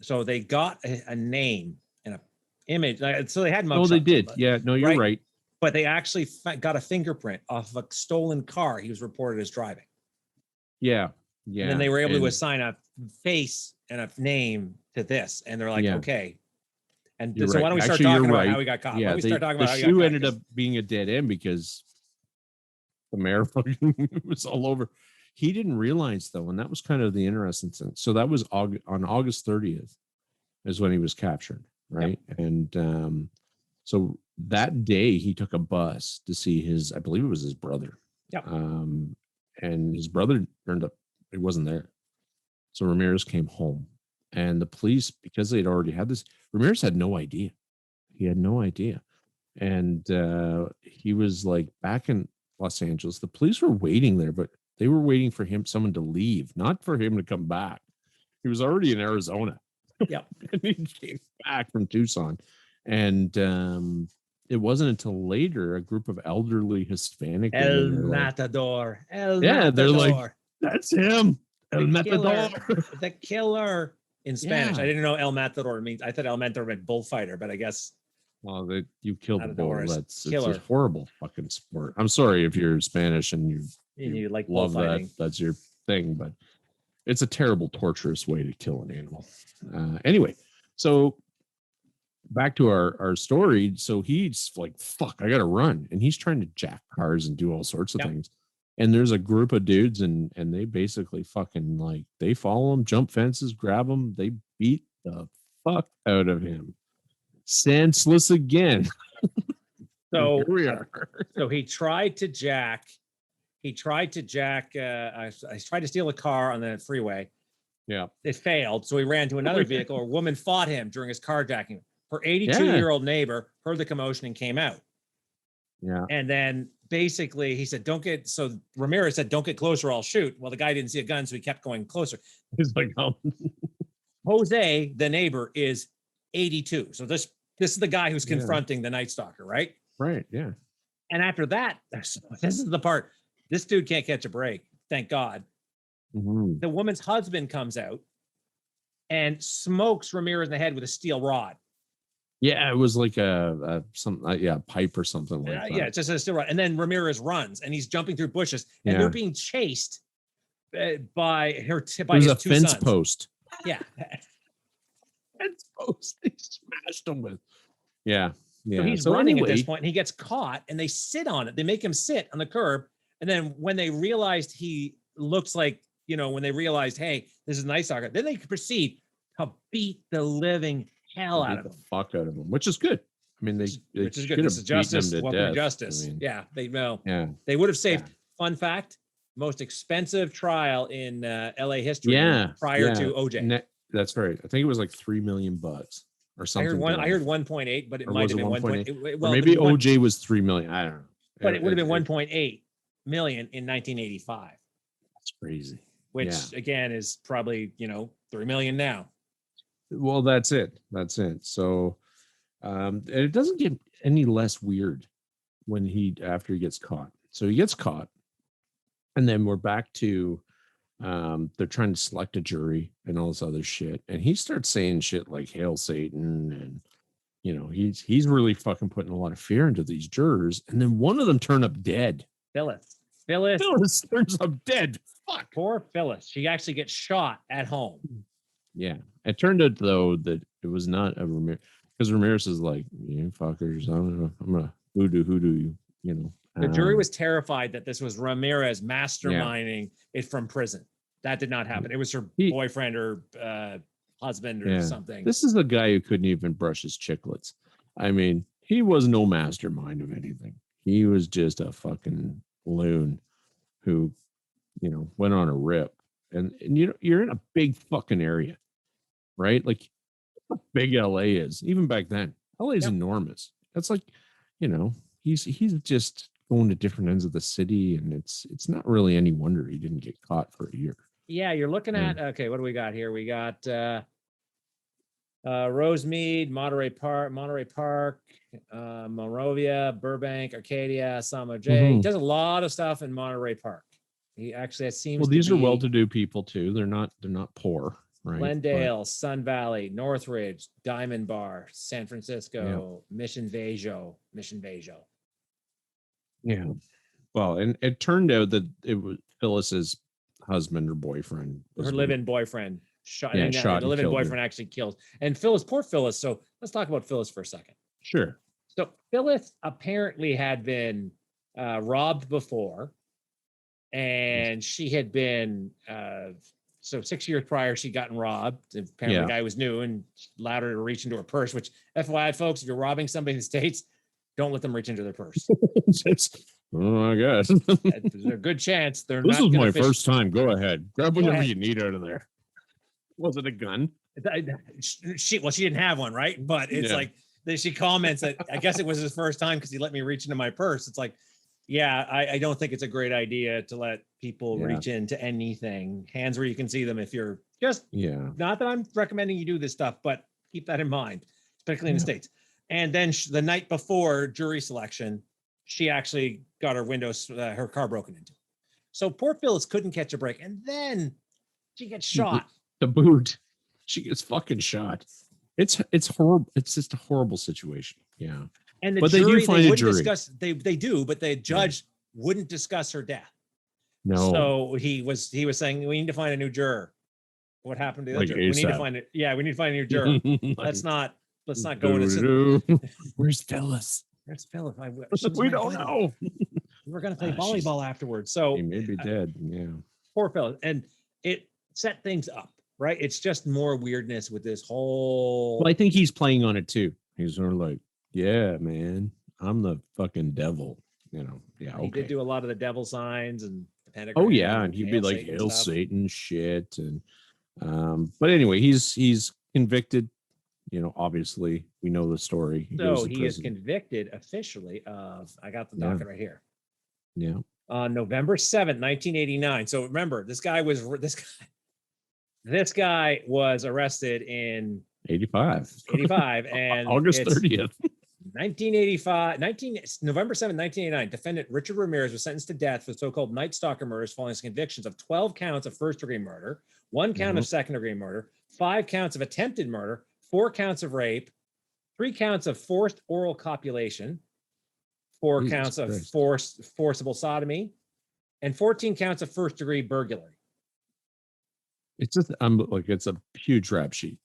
So they got a name and an image. So they had mugshots. Oh, they did. Yeah, no, you're right. But they actually got a fingerprint off of a stolen car he was reported as driving. Yeah. And then they were able to assign a face and a name to this, and they're like, okay. And so why don't we start talking about how he got caught? Yeah, the shoe ended up being a dead end because the mayor was all over. He didn't realize though, and that was kind of the interesting thing. So that was on August 30th is when he was captured, right? Yep. And so that day he took a bus to see his, I believe it was his brother. Yeah. And his brother turned up, he wasn't there. So Ramirez came home, and the police, because they'd already had this, Ramirez had no idea. He had no idea. And he was like back in Los Angeles. The police were waiting there, but they were waiting for someone to leave, not for him to come back. He was already in Arizona. Yeah. And he came back from Tucson. And it wasn't until later a group of elderly Hispanic El Matador. They're like, that's him. El Matador. The killer in Spanish. Yeah. I didn't know El Matador means. I thought El Matador meant bullfighter, but I guess. Well, you killed the bull. It's a horrible fucking sport. I'm sorry if you're Spanish and you like love that. That's your thing, but it's a terrible, torturous way to kill an animal. Anyway, so back to our story. So he's like, fuck, I gotta run. And he's trying to jack cars and do all sorts of things. And there's a group of dudes and they basically fucking like, they follow him, jump fences, grab him. They beat the fuck out of him. Senseless again. So here we are. So he tried to jack. I tried to steal a car on the freeway. Yeah. It failed. So he ran to another vehicle. A woman fought him during his carjacking. Her 82-year-old neighbor heard the commotion and came out. Yeah. And then basically he said, Ramirez said, don't get closer, I'll shoot. Well, the guy didn't see a gun, so he kept going closer. He's like, oh. Jose, the neighbor, is 82. So this is the guy who's confronting the Nightstalker, right? Right, yeah. And after that, this is the part. This dude can't catch a break, thank God. Mm-hmm. The woman's husband comes out and smokes Ramirez in the head with a steel rod. Yeah, it was like a pipe or something like that. Yeah, it's just a steel rod. And then Ramirez runs, and he's jumping through bushes, and they're being chased by his two fence sons. Post. Yeah. Fence post. They smashed him with. Yeah. So he's running at this point, and he gets caught, and they sit on it. They make him sit on the curb. And then when they realized he looks like, when they realized, hey, this is Nightstalker, then they proceed to beat the living hell out of him. Fuck out of him, which is good. I mean, which is good. This is justice. Welcome to justice. I mean, they would have saved. Yeah. Fun fact: most expensive trial in LA history. Prior to OJ. That's right. I think it was like $3 million or something. I heard 1.8, but it might have been 1.8. Well, maybe OJ was 3 million. I don't know. But it would have been 1.8 million in 1985. That's crazy. Which again is probably 3 million now. Well, that's it. So it doesn't get any less weird after he gets caught. So he gets caught, and then we're back to they're trying to select a jury and all this other shit, and he starts saying shit like "Hail Satan," and he's really fucking putting a lot of fear into these jurors. And then one of them turned up dead. Phyllis turns up dead. Fuck. Poor Phyllis. She actually gets shot at home. Yeah. It turned out though that it was not a Ramirez, because Ramirez is like, fuckers, I'm gonna hoodoo you. The jury was terrified that this was Ramirez masterminding it from prison. That did not happen. It was her boyfriend or husband or something. This is the guy who couldn't even brush his chiclets. I mean, he was no mastermind of anything. He was just a fucking loon who, went on a rip. And you're in a big fucking area, right? Like big LA is. Even back then, LA is enormous. That's like, he's just going to different ends of the city, and it's not really any wonder he didn't get caught for a year. Yeah, you're looking at, okay, what do we got here? We got Rosemead, Monterey Park, Monrovia, Burbank, Arcadia, Samo J. He does a lot of stuff in Monterey Park. He actually, it seems. Well, these are well-to-do people too. They're not poor, right? Glendale, Sun Valley, Northridge, Diamond Bar, San Francisco, Mission Viejo. Yeah. Well, and it turned out that it was Phyllis's husband or boyfriend. Her live-in boyfriend. Shot the live-in boyfriend actually killed. And Phyllis, poor Phyllis. So let's talk about Phyllis for a second. Sure. So Phyllis apparently had been robbed before, and she had been so 6 years prior she'd gotten robbed. Apparently the guy was new and allowed her to reach into her purse. Which, FYI, folks, if you're robbing somebody in the States, don't let them reach into their purse. I guess there's a good chance they're. This is my first time. Go ahead, grab whatever you need out of there. Was it a gun? She didn't have one, right? But it's like she comments that I guess it was his first time because he let me reach into my purse. It's like, I don't think it's a great idea to let people reach into anything, hands where you can see them. If you're just not that I'm recommending you do this stuff, but keep that in mind, especially in the States. And then the night before jury selection, she actually got her windows, her car broken into. So poor Phyllis couldn't catch a break, and then she gets shot. The boot, she gets fucking shot. It's horrible. It's just a horrible situation. Yeah. And the jury, they do find a jury. Discuss, they do, but the judge wouldn't discuss her death. No. So he was saying, we need to find a new juror. What happened to the other juror? We need to find it. Yeah, we need to find a new juror. Let's not go into. Where's Phyllis? Where's Phyllis? We don't know. We're gonna play volleyball afterwards. So he may be dead. Yeah. Poor Phyllis. And it set things up, right? It's just more weirdness with this whole. Well, I think he's playing on it too. He's sort of like, yeah, man, I'm the fucking devil. Yeah. Okay. He did do a lot of the devil signs and the pentagram. Oh yeah, and he'd be like, "Hail Satan," shit, and but anyway, he's convicted. Obviously, we know the story. He is convicted officially of. I got the docket right here. Yeah. On November 7th, 1989. So remember, this guy was arrested in 85. And August 30th. November 7th, 1989, defendant Richard Ramirez was sentenced to death for so-called Nightstalker murders following his convictions of 12 counts of first-degree murder, 1 count of second-degree murder, 5 counts of attempted murder, 4 counts of rape, 3 counts of forced oral copulation, 4 counts of forcible sodomy, and 14 counts of first-degree burglary. It's just it's a huge rap sheet.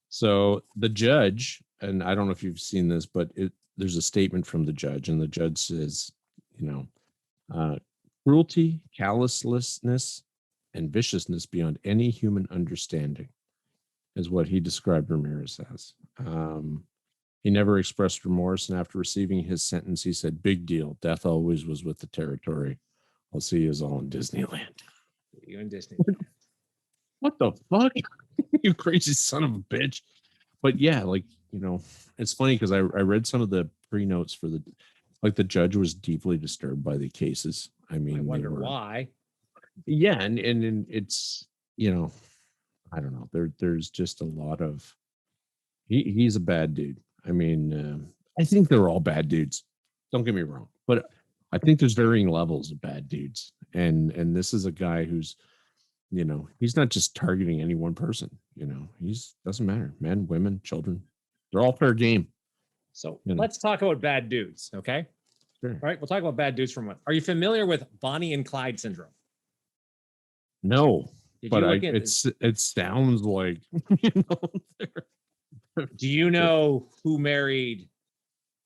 So the judge, and I don't know if you've seen this, but there's a statement from the judge, and the judge says, cruelty, callousness, and viciousness beyond any human understanding is what he described Ramirez as. He never expressed remorse, and after receiving his sentence, he said, "Big deal. Death always was with the territory. I'll see you all in Disneyland." You in Disneyland. What the fuck? You crazy son of a bitch. But yeah, it's funny because I read some of the pre-notes for the judge was deeply disturbed by the cases. I mean, I wonder why. Yeah, and it's I don't know. There's just a lot of he's a bad dude. I mean, I think they're all bad dudes. Don't get me wrong, but I think there's varying levels of bad dudes, and this is a guy who's, he's not just targeting any one person. He's doesn't matter, men, women, children, they're all fair game. So let's talk about bad dudes, okay? Sure. All right, we'll talk about bad dudes from what? Are you familiar with Bonnie and Clyde syndrome? No, but it sounds like Do you know who married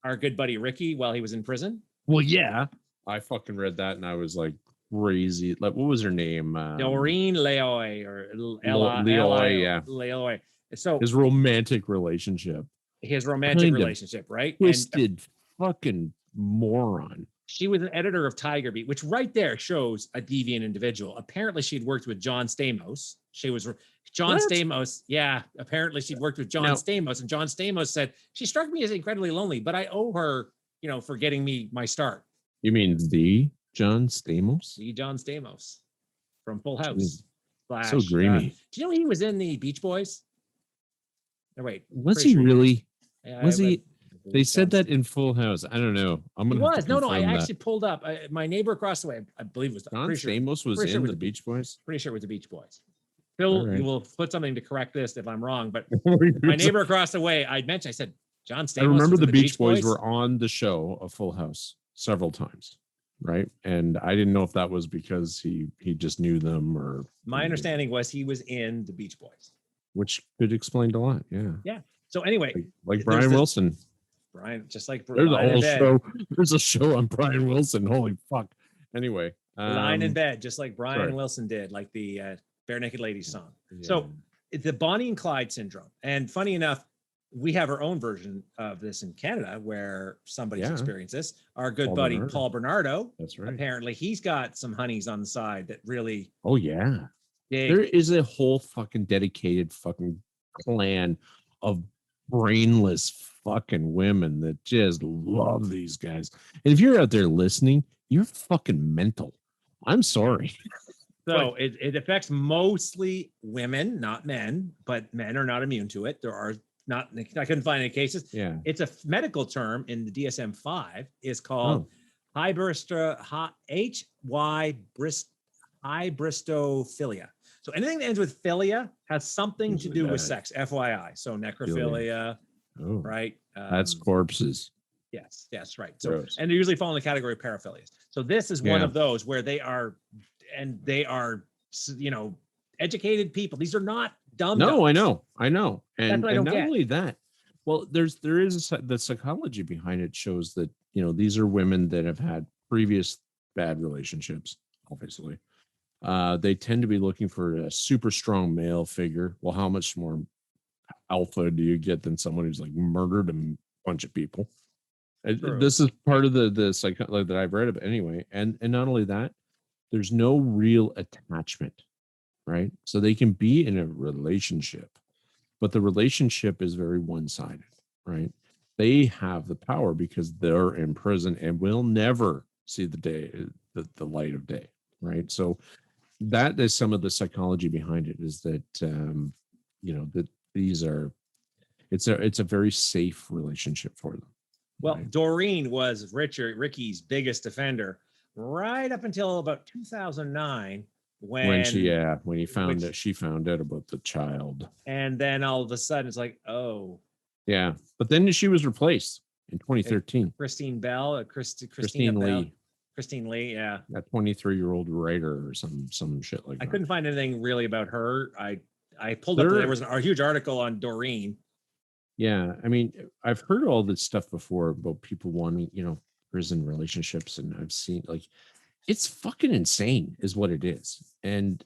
our good buddy Ricky while he was in prison? Well, yeah, I fucking read that and I was like crazy. Like, what was her name? Noreen Leoy or Leoy, yeah. Leoy. So his romantic relationship, right? Twisted fucking moron. She was an editor of Tiger Beat, which right there shows a deviant individual. Apparently, she'd worked with John Stamos. She was John Stamos. Yeah, apparently she'd worked with John Stamos, and John Stamos said she struck me as incredibly lonely, but I owe her, for getting me my start. You mean the John Stamos? The John Stamos from Full House. So dreamy. Do you know he was in the Beach Boys? No, wait. Was he really? Was he? They said that in Full House. I don't know. I'm gonna. No. I actually pulled up my neighbor across the way. I believe it was John Stamos was in the Beach Boys. Pretty sure it was the Beach Boys. Phil, you will put something to correct this if I'm wrong. But my neighbor across the way, I said John Stamos. I remember the Beach Boys were on the show of Full House several times, right? And I didn't know if that was because he just knew them or. My understanding was he was in the Beach Boys, which could explain a lot. Yeah. Yeah. So anyway, like Brian Wilson. Brian, just like there's a whole show. There's a show on Brian Wilson. Holy fuck. Anyway, lying in bed, just like Brian Wilson did, like the Bare Naked Ladies song. Yeah. So the Bonnie and Clyde syndrome. And funny enough, we have our own version of this in Canada where somebody's experienced this. Our good buddy Paul Bernardo. That's right. Apparently, he's got some honeys on the side that really. Oh yeah. There is a whole fucking dedicated fucking clan of brainless fucking women that just love these guys. And if you're out there listening, you're fucking mental. I'm sorry. So it affects mostly women, not men, but men are not immune to it. There are not, I couldn't find any cases. Yeah. It's a medical term in the DSM-5 is called hybristophilia. So anything that ends with philia has something to do with sex, FYI. So necrophilia, right? That's corpses. Yes, right. So, and they usually fall in the category of paraphilias. So this is one of those where they are, educated people. These are not dumb. No, I know. And not only that, well, there is the psychology behind it shows that, these are women that have had previous bad relationships, obviously. They tend to be looking for a super strong male figure. Well, how much more alpha do you get than someone who's like murdered a bunch of people? This is part of the psychology that I've read about anyway. And not only that, there's no real attachment, right? So they can be in a relationship, but the relationship is very one-sided, right? They have the power because they're in prison and will never see the light of day, right? So that is some of the psychology behind it, is that that these are it's a very safe relationship for them. Well, right? Doreen was Ricky's biggest defender right up until about 2009 when she found out about the child. And then all of a sudden it's like, oh. Yeah. But then she was replaced in 2013. Christine Bell, Christine Lee. Christine Lee, yeah. That 23-year-old writer or some shit like that. I couldn't find anything really about her. I pulled up, there was a huge article on Doreen. Yeah, I mean, I've heard all this stuff before about people wanting, prison relationships, and I've seen, like, it's fucking insane is what it is. And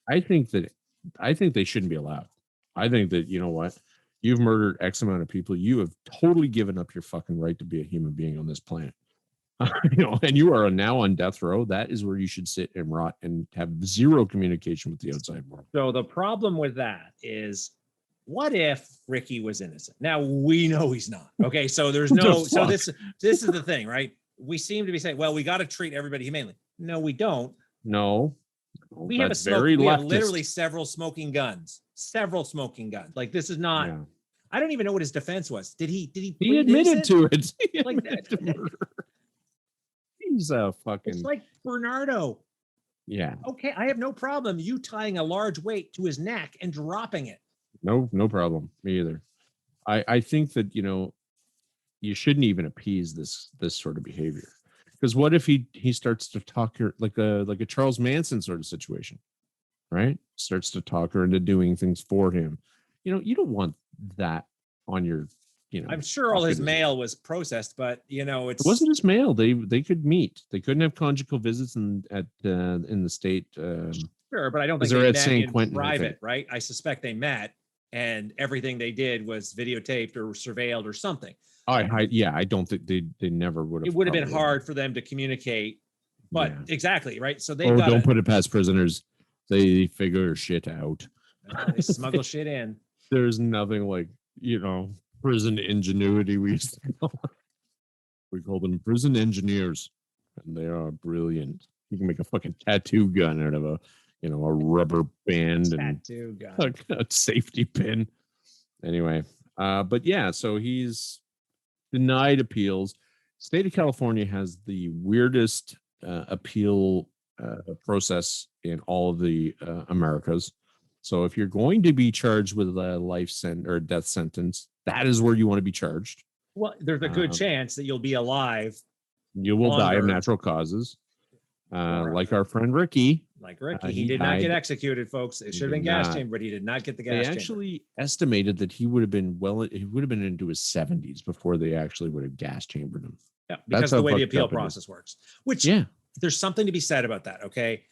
I think they shouldn't be allowed. I think that, you know what? You've murdered X amount of people. You have totally given up your fucking right to be a human being on this planet. And you are now on death row. That is where you should sit and rot and have zero communication with the outside world. So the problem with that is, what if Ricky was innocent? Now we know he's not. Okay, so there's no. So this is the thing, right? We seem to be saying, well, we got to treat everybody humanely. No, we don't. No, we have literally several smoking guns. Like, this is not. Yeah. I don't even know what his defense was. Did he? He admitted to it. Like that. He's a fucking. It's like Bernardo. Yeah. Okay, I have no problem you tying a large weight to his neck and dropping it. No problem. Me either. I think that, you shouldn't even appease this sort of behavior, because what if he starts to talk her like a Charles Manson sort of situation, right? Starts to talk her into doing things for him. You don't want that on your. I'm sure all his mail was processed, but it wasn't his mail. They could meet. They couldn't have conjugal visits in the state. Sure, but I don't think they met in private, right? I suspect they met, and everything they did was videotaped or surveilled or something. I don't think they never would have. It would have been hard for them to communicate, but exactly right. So they don't put it past prisoners. They figure shit out. They smuggle shit in. There's nothing like prison ingenuity. We call them prison engineers, and they are brilliant. You can make a fucking tattoo gun out of a rubber band tattoo gun, a safety pin. Anyway, but yeah, so he's denied appeals. State of California has the weirdest appeal process in all of the Americas. So if you're going to be charged with a life sentence or death sentence, that is where you want to be charged. Well, there's a good chance that you'll be alive. You will die of natural causes. Like our friend Ricky. He did not get executed, folks. It should have been gas chamber, but he did not get the gas chamber. They actually estimated that he would have been into his 70s before they actually would have gas chambered him. Yeah, because of the way the appeal process works. Which there's something to be said about that. Okay,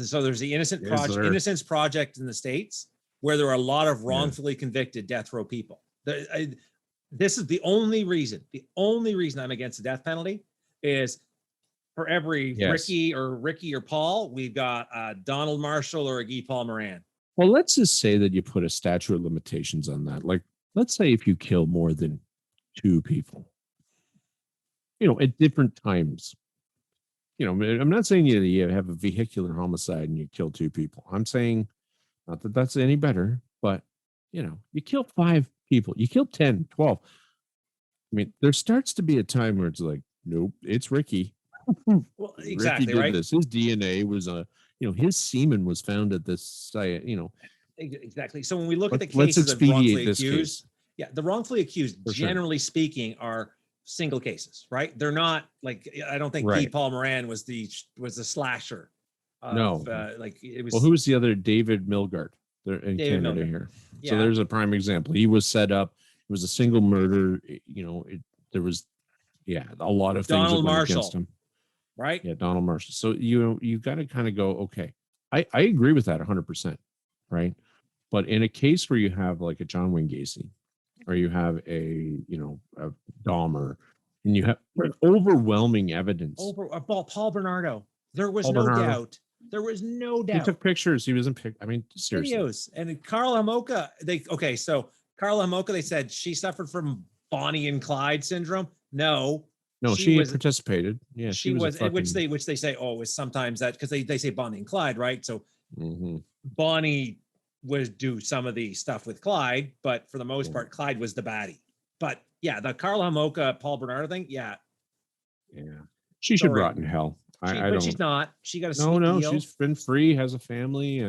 so there's the Innocence Project in the States, where there are a lot of wrongfully convicted death row people. This is the only reason I'm against the death penalty is for every Ricky or Paul, we've got Donald Marshall or a Guy Paul Moran. Well, let's just say that you put a statute of limitations on that. Like, let's say if you kill more than 2 people, at different times. I'm not saying you have a vehicular homicide and you kill 2 people. I'm saying, not that that's any better, but you kill 5 people, you kill 10, 12. I mean, there starts to be a time where it's like, nope, it's Ricky. Well, exactly, Ricky did right? This. His DNA was his semen was found at this site. Exactly. So when we look at the cases of wrongfully accused, the wrongfully accused, generally speaking, are single cases, right? They're not like, I don't think Guy Paul Moran was the slasher. No, it was. Well, who was the other? David Milgaard. They're in Canada here. Yeah. So there's a prime example. He was set up. It was a single murder. There was, a lot of things Donald that went Marshall, against him. Right? Yeah, Donald Marshall. So you got to kind of go, okay, I agree with that 100%, right? But in a case where you have like a John Wayne Gacy, or you have a Dahmer, and you have overwhelming evidence. Paul Bernardo. There was no doubt. There was no doubt. He took pictures. He was in I mean, seriously. Videos. And Carla Homolka, Carla Homolka, they said she suffered from Bonnie and Clyde syndrome. No, she participated. Yeah, she was which they say, it was sometimes that, because they say Bonnie and Clyde, right? So Bonnie would do some of the stuff with Clyde, but for the most part, Clyde was the baddie. But the Carla Homolka, Paul Bernardo thing, she should rot in hell. But she's not. She got a deal. She's been free, has a family,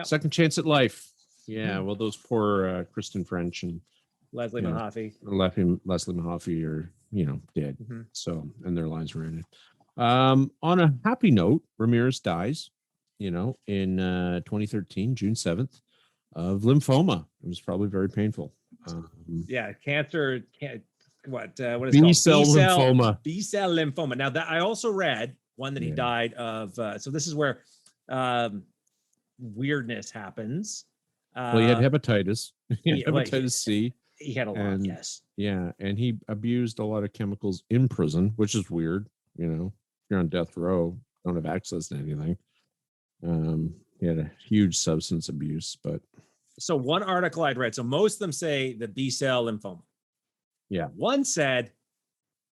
second chance at life. Yeah, well, those poor Kristen French and Leslie Mahaffey. Leslie Mahaffey are dead. So, and their lives were ended. On a happy note, Ramirez dies, in 2013, June 7th, of lymphoma. It was probably very painful. Cancer. What is B-cell lymphoma. B-cell lymphoma. Now that I also read one that he died of. So this is where weirdness happens. Well, he had hepatitis. Hepatitis C. He had a lot, yes. Yeah, and he abused a lot of chemicals in prison, which is weird. If you're on death row, don't have access to anything. He had a huge substance abuse, but. So one article I'd read, so most of them say the B-cell lymphoma. Yeah. One said,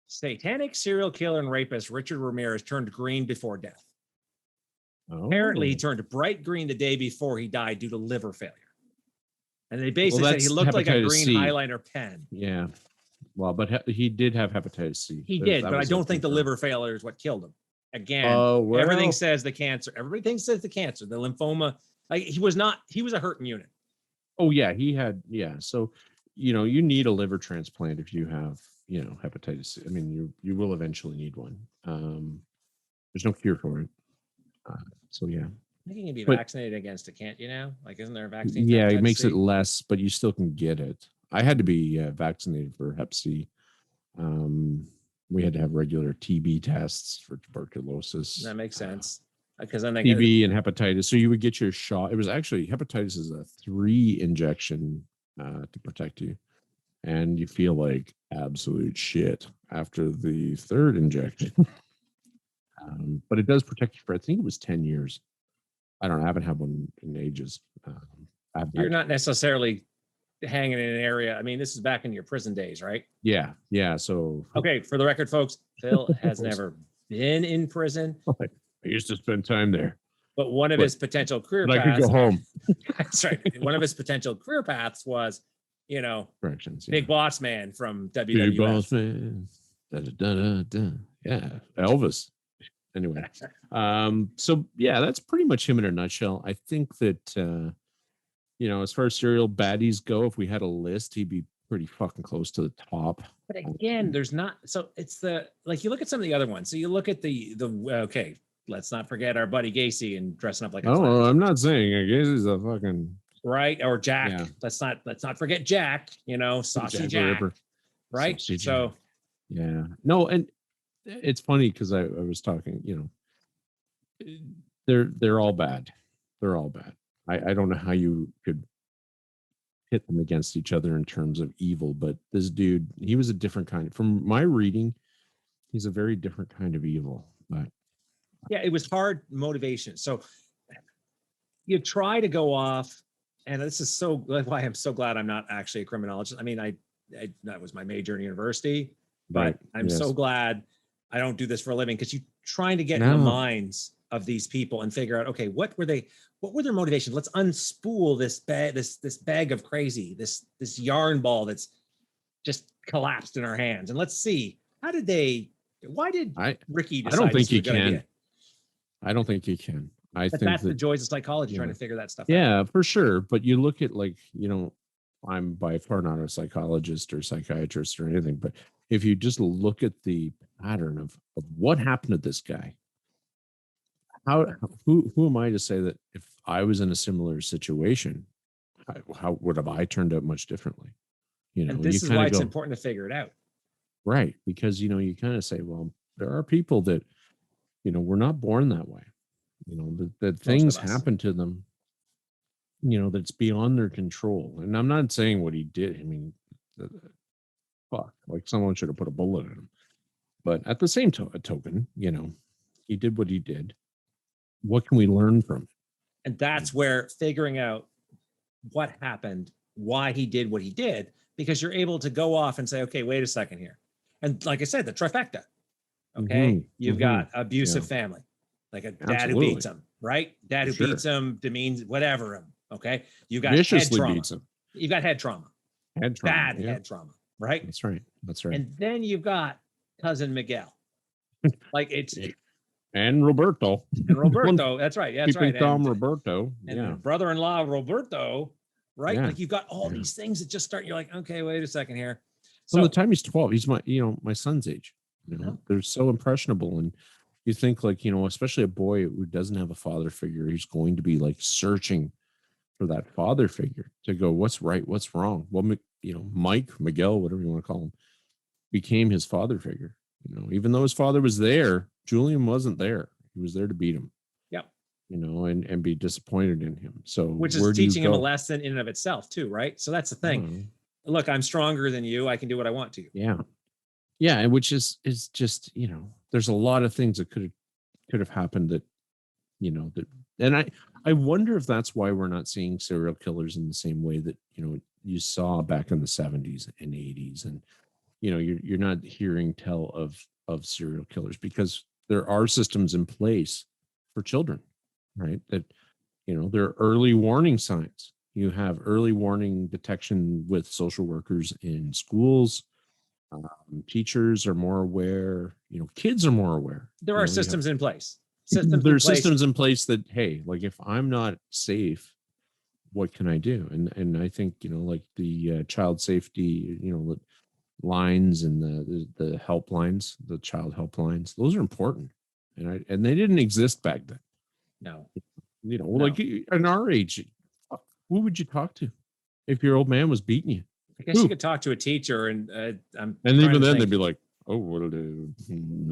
satanic serial killer and rapist Richard Ramirez turned green before death. Apparently, he turned bright green the day before he died due to liver failure. And they basically said he looked like a green eyeliner pen. Yeah. Well, but he did have hepatitis C. He did, but I don't think the liver failure is what killed him. Again, everything says the cancer. Everything says the cancer. The lymphoma, he was a hurting unit. Oh, yeah, he had, So, you need a liver transplant if you have, hepatitis C. I mean, you will eventually need one. There's no cure for it. So, yeah. I think you can be vaccinated against it, can't you now? Isn't there a vaccine? Yeah, it makes it less, but you still can get it. I had to be vaccinated for Hep C. We had to have regular TB tests for tuberculosis. That makes sense. Because then TB and hepatitis. So you would get your shot. It was actually hepatitis is a 3 injection to protect you. and you feel like absolute shit after the third injection. But it does protect you for, I think it was 10 years. I don't know. I haven't had one in ages. You're not necessarily hanging in an area. I mean, this is back in your prison days, right? Yeah. Yeah. So, okay. For the record, folks, Phil has never been in prison. I used to spend time there. But one of his potential career paths. I could go home. That's right. One of his potential career paths was, you know, corrections. Yeah. Big Boss Man from WWF. Big Boss Man. Da, da, da, da. Yeah. Elvis. Anyway. So yeah, that's pretty much him in a nutshell. I think that, you know, as far as serial baddies go, if we had a list, he'd be pretty fucking close to the top. But again, there's not, so it's the, like, you look at some of the other ones. So you look at okay, let's not forget our buddy Gacy and dressing up like a clown. I'm not saying Gacy's a fucking right, or Jack. Yeah. Let's not forget Jack, you know, Saucy Jack. Right. Saucy so Jack. Yeah. No, and it's funny because I was talking, you know, they're all bad. They're all bad. I don't know how you could hit them against each other in terms of evil, but this dude, he was a different kind. From my reading, he's a very different kind of evil. But yeah, it was hard motivation. So you try to go off, and this is so why I'm so glad I'm not actually a criminologist. I mean, I that was my major in university, but right. I'm so glad I don't do this for a living, because you're trying to get in the minds of these people and figure out, okay, what were their motivations? Let's unspool this bag of crazy, this yarn ball that's just collapsed in our hands, and let's see, why did Ricky decide? I don't think he can. I don't think he can. I think that's the joys of psychology, trying to figure that stuff out. Yeah, for sure. But you look at, like, you know, I'm by far not a psychologist or psychiatrist or anything, but if you just look at the pattern of what happened to this guy, who am I to say that if I was in a similar situation, how would have I turned out much differently? You know, and this is why it's important to figure it out. Right. Because, you know, you kind of say, well, there are people that, you know, we're not born that way. You know, that things happen to them, you know, that's beyond their control. And I'm not saying what he did. I mean, fuck, like someone should have put a bullet in him. But at the same token, you know, he did what he did. What can we learn from it? And that's where figuring out what happened, why he did what he did, because you're able to go off and say, okay, wait a second here. And like I said, the trifecta. Okay. You've got abusive family, like a dad who beats him, right? Dad who beats him, demeans, whatever him. Okay. You got viciously head trauma. Beats him. You've got head trauma. Bad head trauma, right? That's right. That's right. And then you've got cousin Miguel. Like it's and Roberto. That's right. That's right. Tom Roberto. And brother-in-law Roberto, right? Yeah. Like you've got all these things that just start. You're like, okay, wait a second here. So the time he's 12, he's my son's age. You know, they're so impressionable, and you think, like, you know, especially a boy who doesn't have a father figure, he's going to be like searching for that father figure to go, what's right, what's wrong. Well, you know, Miguel, whatever you want to call him, became his father figure. You know, even though his father was there, Julian wasn't there. He was there to beat him. Yeah. You know, and be disappointed in him. So which is teaching him a lesson in and of itself too, right? So that's the thing. Look, I'm stronger than you. I can do what I want to. Yeah. Yeah, and which is just, you know, there's a lot of things that could have happened that, you know, that, and I wonder if that's why we're not seeing serial killers in the same way that, you know, you saw back in the 70s and 80s, and, you know, you're not hearing tell of serial killers because there are systems in place for children, right? That, you know, there are early warning signs. You have early warning detection with social workers in schools. Teachers are more aware, you know, kids are more aware. There are systems in place. Systems in place that, hey, like if I'm not safe, what can I do? And I think, you know, like the child safety, you know, lines and the helplines, the child helplines, those are important. And they didn't exist back then. No. You know, like in our age, who would you talk to if your old man was beating you? I guess you could talk to a teacher, and even then they'd be like, "Oh, what no,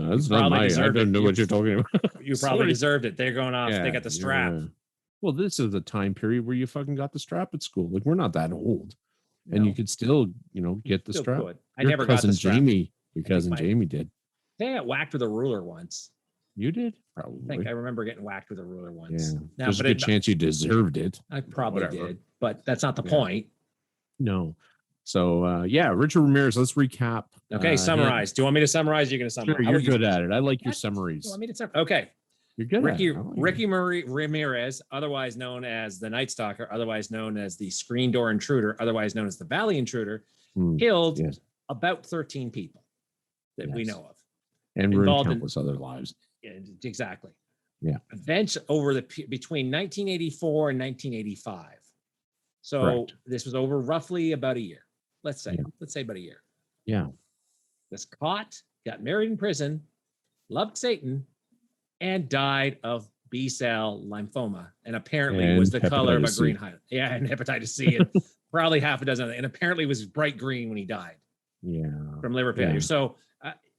that's not my. I don't know what you're talking about. You probably deserved it. They're going off. They got the strap. Well, this is the time period where you fucking got the strap at school. Like, we're not that old. and you could still, get the Still strap. could. I never got the strap. Your cousin Jamie did. I think I got whacked with a ruler once. You did? Probably. I remember getting whacked with a ruler once. Yeah. There's a good chance you deserved it. I probably did, but that's not the point. No. So, Richard Ramirez, let's recap. Okay, summarize. Do you want me to summarize? You're going to summarize. Sure, you're good at it. I like your summaries. You want me to summarize? Okay. You're good at it. Ricky Ramirez, otherwise known as the Nightstalker, otherwise known as the Screen Door Intruder, otherwise known as the Valley Intruder, killed about 13 people that we know of. And ruined countless other lives. Exactly. Yeah. Events between 1984 and 1985. So this was over roughly about a year. Let's say about a year. Yeah. Was caught, got married in prison, loved Satan, and died of B-cell lymphoma, and apparently was the color of a green highlight. Yeah, and hepatitis C, and probably half a dozen, and apparently was bright green when he died. Yeah. From liver failure. So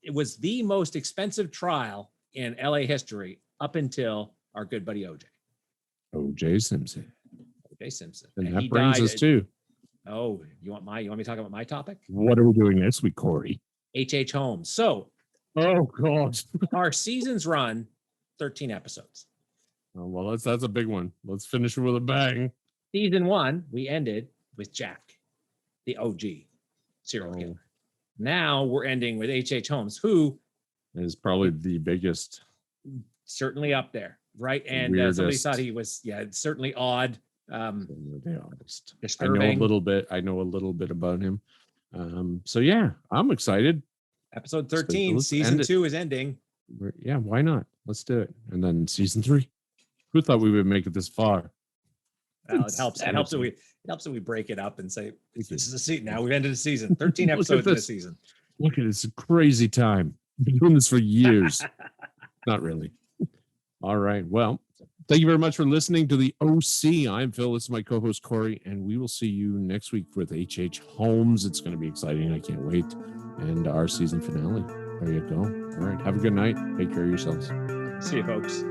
it was the most expensive trial in LA history up until our good buddy O.J. Simpson. O.J. Simpson. And that brings us to. Oh, you want me to talk about my topic? What are we doing next week, Corey? H.H. Holmes. So. Oh, God. Our seasons run 13 episodes. Oh, well, that's a big one. Let's finish it with a bang. Season 1, we ended with Jack, the OG serial killer. Now we're ending with H.H. Holmes, who is probably the biggest. Certainly up there, right? And somebody thought he was, certainly odd. Disturbing. I know a little bit about him. So I'm excited. Episode 13, season 2 is ending. Yeah, why not? Let's do it. And then season 3. Who thought we would make it this far? Well, it helps. It helps that we break it up and say this is a season. Now we've ended a season. 13 episodes in a season. Look at this crazy time. I've been doing this for years. Not really. All right. Well, thank you very much for listening to the OC. I'm Phil. This is my co-host Corey, and we will see you next week with H.H. Holmes. It's going to be exciting. I can't wait. And our season finale. There you go. All right. Have a good night. Take care of yourselves. See you, folks.